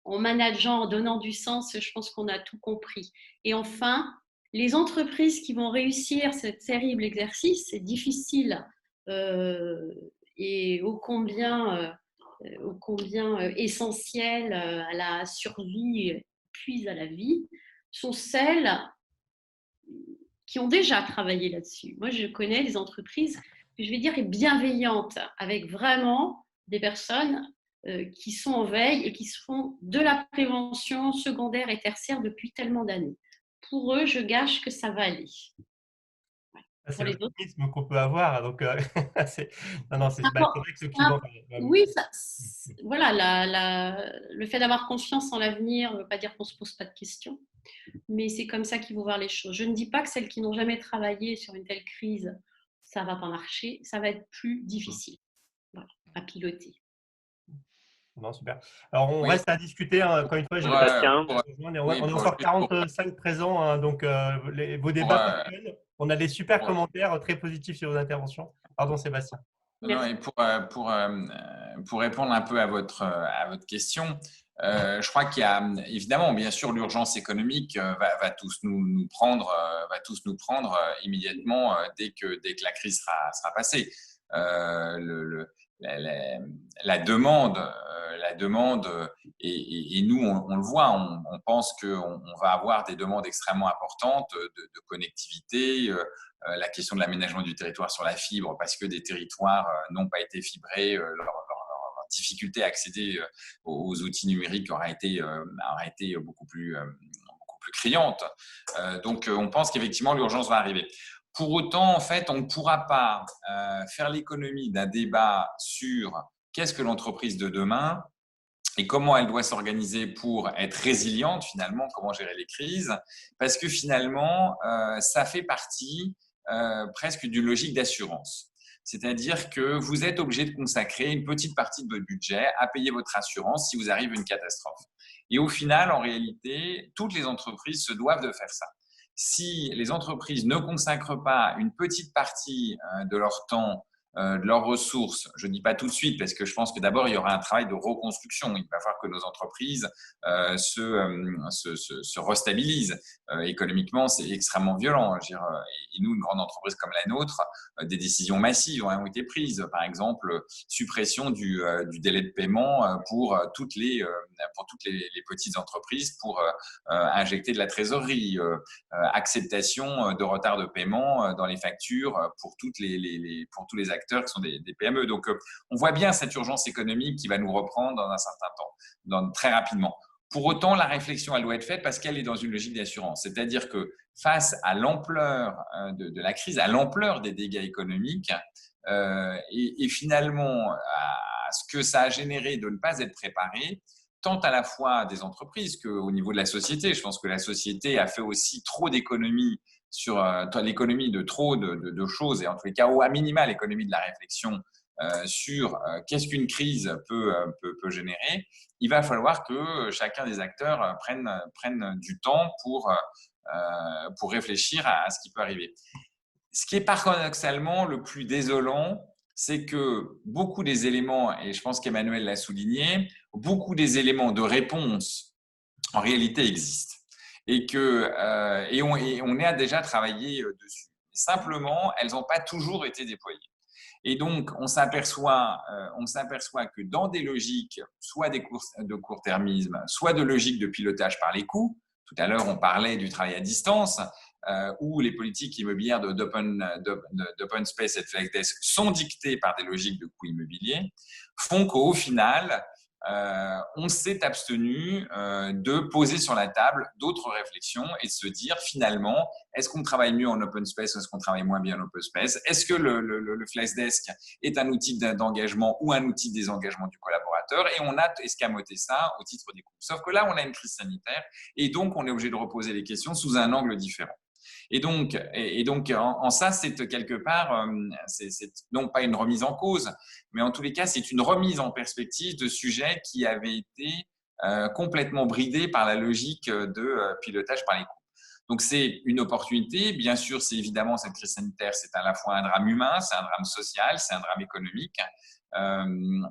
en manageant, en donnant du sens, je pense qu'on a tout compris. Et enfin, les entreprises qui vont réussir ce terrible exercice, c'est difficile et ô combien essentiel à la survie, puis à la vie, sont celles qui ont déjà travaillé là-dessus. Moi, je connais des entreprises, je vais dire, bienveillantes, avec vraiment des personnes qui sont en veille et qui font de la prévention secondaire et tertiaire depuis tellement d'années. Pour eux, je gage que ça va aller. C'est l'optimisme qu'on peut avoir. Donc, c'est vrai que ceux qui vont… Oui, voilà, le fait d'avoir confiance en l'avenir ne veut pas dire qu'on ne se pose pas de questions, mais c'est comme ça qu'il faut voir les choses. Je ne dis pas que celles qui n'ont jamais travaillé sur une telle crise, ça ne va pas marcher, ça va être plus difficile à piloter. Non, super. Alors, on reste à discuter. Hein, encore une fois, on est encore 45 présents. Hein, donc, vos débats, on a des super commentaires très positifs sur vos interventions. Pardon, Sébastien. Non, et pour répondre un peu à votre question, je crois qu'il y a évidemment, bien sûr, l'urgence économique va tous nous prendre immédiatement dès que la crise sera passée. La demande et nous on le voit, on pense qu'on va avoir des demandes extrêmement importantes de connectivité, la question de l'aménagement du territoire sur la fibre, parce que des territoires n'ont pas été fibrés, leur difficulté à accéder aux outils numériques aura été beaucoup plus criante. Donc on pense qu'effectivement l'urgence va arriver. Pour autant, en fait, on ne pourra pas faire l'économie d'un débat sur qu'est-ce que l'entreprise de demain et comment elle doit s'organiser pour être résiliente, finalement, comment gérer les crises, parce que finalement, ça fait partie presque d'une logique d'assurance. C'est-à-dire que vous êtes obligé de consacrer une petite partie de votre budget à payer votre assurance si vous arrive une catastrophe. Et au final, en réalité, toutes les entreprises se doivent de faire ça. Si les entreprises ne consacrent pas une petite partie de leur temps de leurs ressources, je ne dis pas tout de suite parce que je pense que d'abord il y aura un travail de reconstruction. Il va falloir que nos entreprises se restabilisent. Économiquement, c'est extrêmement violent. Je veux dire, et nous, une grande entreprise comme la nôtre, des décisions massives ont été prises. Par exemple, suppression du délai de paiement pour toutes les petites entreprises pour injecter de la trésorerie, acceptation de retard de paiement dans les factures pour tous les acteurs qui sont des PME. Donc, on voit bien cette urgence économique qui va nous reprendre dans un certain temps, très rapidement. Pour autant, la réflexion, elle doit être faite parce qu'elle est dans une logique d'assurance. C'est-à-dire que face à l'ampleur de la crise, à l'ampleur des dégâts économiques et finalement à ce que ça a généré de ne pas être préparé, tant à la fois des entreprises qu'au niveau de la société. Je pense que la société a fait aussi trop d'économies sur l'économie de trop de choses, et en tous les cas, ou à minima, l'économie de la réflexion sur qu'est-ce qu'une crise peut générer. Il va falloir que chacun des acteurs prenne du temps pour réfléchir à ce qui peut arriver. Ce qui est paradoxalement le plus désolant, c'est que beaucoup des éléments, et je pense qu'Emmanuel l'a souligné, beaucoup des éléments de réponse en réalité existent et on a déjà travaillé dessus. Simplement, elles n'ont pas toujours été déployées. Et donc, on s'aperçoit que dans des logiques, soit de court-termisme, soit de logiques de pilotage par les coûts, tout à l'heure, on parlait du travail à distance, où les politiques immobilières d'open space et de FlexDesk sont dictées par des logiques de coûts immobiliers, font qu'au final, on s'est abstenu de poser sur la table d'autres réflexions et de se dire finalement, est-ce qu'on travaille mieux en open space ou est-ce qu'on travaille moins bien en open space? Est-ce que le FlexDesk est un outil d'engagement ou un outil de désengagement du collaborateur? Et on a escamoté ça au titre des coûts. Sauf que là, on a une crise sanitaire et donc on est obligé de reposer les questions sous un angle différent. Et donc en ça, c'est quelque part, c'est non pas une remise en cause, mais en tous les cas, c'est une remise en perspective de sujets qui avaient été complètement bridés par la logique de pilotage par les coûts. Donc, c'est une opportunité. Bien sûr, c'est évidemment cette crise sanitaire, c'est à la fois un drame humain, c'est un drame social, c'est un drame économique,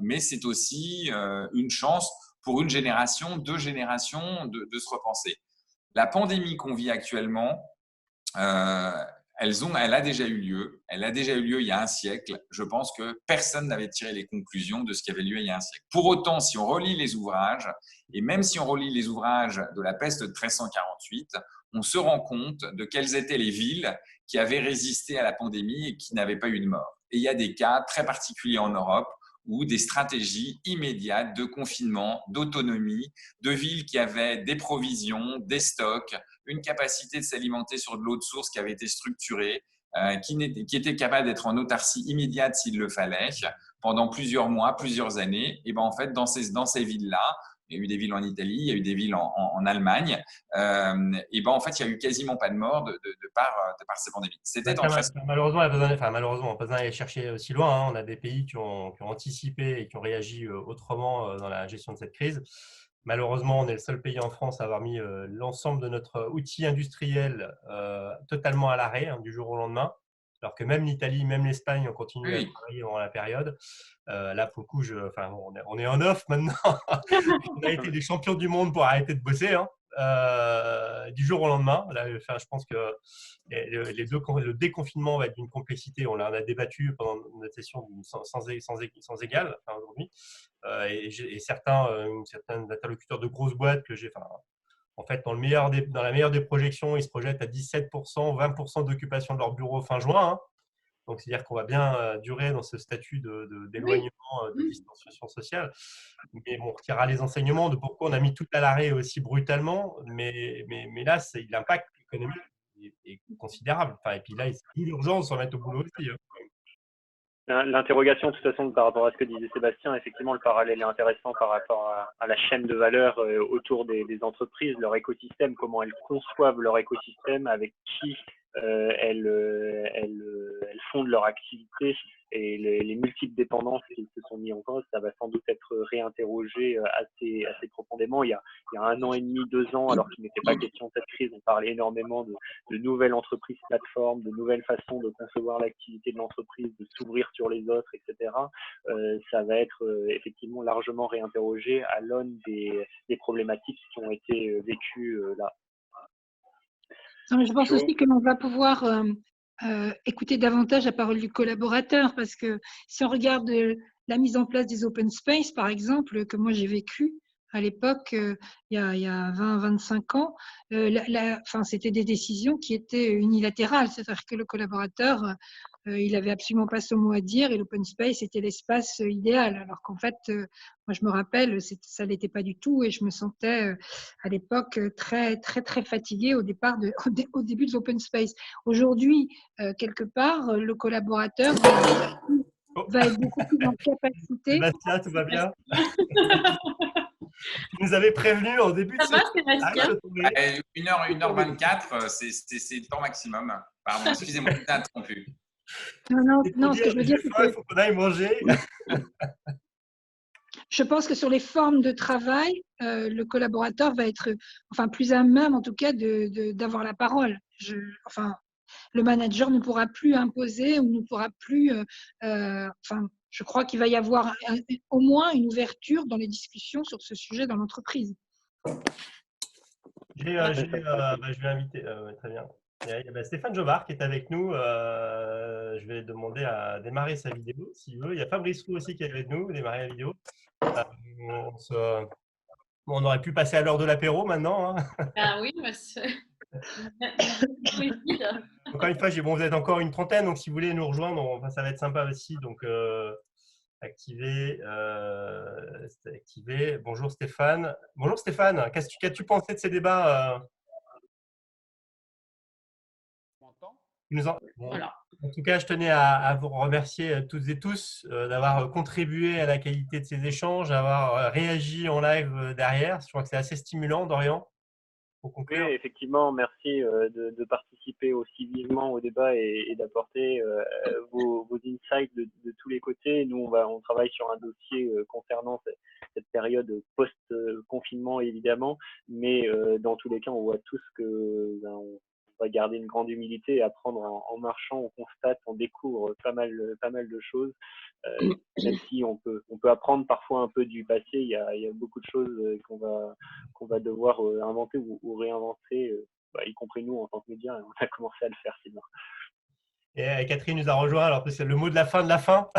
mais c'est aussi une chance pour une génération, 2 générations de se repenser. La pandémie qu'on vit actuellement, elle a déjà eu lieu. Elle a déjà eu lieu il y a un siècle. Je pense que personne n'avait tiré les conclusions de ce qui avait lieu il y a un siècle. Pour autant, si on relit les ouvrages, et même si on relit les ouvrages de la peste de 1348, on se rend compte de quelles étaient les villes qui avaient résisté à la pandémie et qui n'avaient pas eu de mort. Et il y a des cas très particuliers en Europe où des stratégies immédiates de confinement, d'autonomie, de villes qui avaient des provisions, des stocks, une capacité de s'alimenter sur de l'eau de source qui avait été structurée, qui était capable d'être en autarcie immédiate s'il le fallait, pendant plusieurs mois, plusieurs années. Et ben en fait, dans ces villes-là, il y a eu des villes en Italie, il y a eu des villes en Allemagne, et ben en fait, il n'y a eu quasiment pas de morts de par ces pandémies. C'était malheureusement, on n'a pas besoin d'aller chercher aussi loin. Hein. On a des pays qui ont anticipé et qui ont réagi autrement dans la gestion de cette crise. Malheureusement, on est le seul pays en France à avoir mis l'ensemble de notre outil industriel totalement à l'arrêt du jour au lendemain, alors que même l'Italie, même l'Espagne ont continué à travailler pendant la période. Là, pour le coup, on est en off maintenant. On a été des champions du monde pour arrêter de bosser du jour au lendemain. Là, je pense que le déconfinement va être d'une complexité. On en a débattu pendant notre session sans égal aujourd'hui. Et certains interlocuteurs de grosses boîtes que j'ai, en fait, dans la meilleure des projections, ils se projettent à 17%, 20% d'occupation de leur bureau fin juin. Hein. Donc, c'est-à-dire qu'on va bien durer dans ce statut d'éloignement, de distanciation sociale. Mais on retirera les enseignements de pourquoi on a mis tout à l'arrêt aussi brutalement. Mais là, l'impact économique est considérable. Et puis là, il y a l'urgence de se remettre au boulot aussi. Hein. L'interrogation, de toute façon, par rapport à ce que disait Sébastien, effectivement, le parallèle est intéressant par rapport à la chaîne de valeur autour des entreprises, leur écosystème, comment elles conçoivent leur écosystème, avec qui elles fondent leur activité et les multiples dépendances qui se sont mis en cause, ça va sans doute être réinterrogé assez profondément. Il y a 1 an et demi, 2 ans, alors qu'il n'était pas question de cette crise, on parlait énormément de nouvelles entreprises plateformes, de nouvelles façons de concevoir l'activité de l'entreprise, de s'ouvrir sur les autres, etc. Ça va être effectivement largement réinterrogé à l'aune des problématiques qui ont été vécues là. Non, je pense aussi que l'on va pouvoir écouter davantage la parole du collaborateur, parce que si on regarde la mise en place des open space, par exemple, que moi j'ai vécu à l'époque, il y a 20-25 ans, c'était des décisions qui étaient unilatérales, c'est-à-dire que le collaborateur, il avait absolument pas son mot à dire, et l'open space était l'espace idéal, alors qu'en fait, moi je me rappelle, ça l'était pas du tout, et je me sentais à l'époque très très très fatiguée au début de l'open space. Aujourd'hui, quelque part, le collaborateur va être beaucoup plus en capacité. Sébastien, tout va bien? Tu nous avais prévenu en début de Ça va, Sébastien? 1h24, c'est le temps maximum. Pardon, excusez-moi, je t'ai interrompu. Non, ce que je veux dire, c'est que il faut qu'on aille manger. je pense que sur les formes de travail, le collaborateur va être plus à même, en tout cas, d'avoir la parole. Le manager ne pourra plus imposer ou ne pourra plus. Je crois qu'il va y avoir au moins une ouverture dans les discussions sur ce sujet dans l'entreprise. Je vais inviter. Très bien. Il y a Stéphane Jobard qui est avec nous. Je vais demander à démarrer sa vidéo s'il veut. Il y a Fabrice Roux aussi qui est avec nous, démarrer la vidéo. On aurait pu passer à l'heure de l'apéro maintenant. Hein. Ah oui, Encore une fois, vous êtes encore une trentaine, donc si vous voulez nous rejoindre, ça va être sympa aussi. Donc, activer. Bonjour Stéphane. Bonjour Stéphane, qu'as-tu pensé de ces débats Voilà. En tout cas, je tenais à vous remercier toutes et tous d'avoir contribué à la qualité de ces échanges, d'avoir réagi en live derrière. Je crois que c'est assez stimulant, Dorian. Oui, effectivement, merci de participer aussi vivement au débat et d'apporter vos insights de tous les côtés. Nous, on travaille sur un dossier concernant cette période post-confinement, évidemment, mais dans tous les cas, on voit tous que on va garder une grande humilité et apprendre en marchant. On constate, on découvre pas mal de choses. Même si on peut apprendre parfois un peu du passé, il y a beaucoup de choses qu'on va devoir inventer ou réinventer, y compris nous en tant que médias, et on a commencé à le faire, Sylvain. Et Catherine nous a rejoint, alors c'est le mot de la fin de la fin.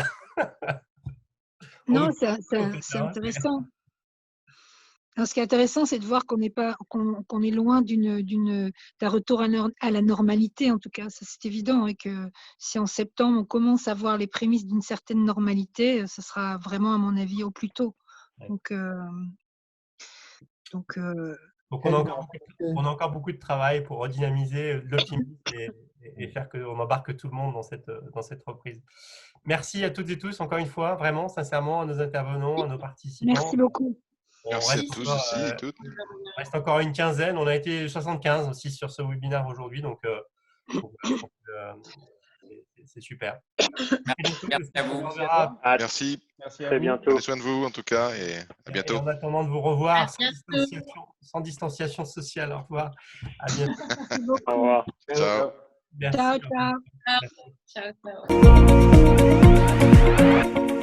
Non, c'est intéressant. Alors, ce qui est intéressant, c'est de voir qu'on est loin d'un retour à la normalité, en tout cas, ça c'est évident, et que si en septembre on commence à voir les prémices d'une certaine normalité, ce sera vraiment, à mon avis, au plus tôt. Donc on a encore beaucoup de travail pour redynamiser l'optimisme et faire qu'on embarque tout le monde dans cette reprise. Merci à toutes et tous, encore une fois, vraiment, sincèrement, à nos intervenants, à nos participants. Merci beaucoup. Merci à tous aussi et toutes. Il reste encore une quinzaine. On a été 75 aussi sur ce webinaire aujourd'hui, donc c'est super. Merci à vous. Merci. Merci à bientôt. Prenez soin de vous en tout cas et à bientôt. Et en attendant de vous revoir sans distanciation sociale. Au revoir. À bientôt. Au revoir. Ciao. Merci. Ciao. Ciao.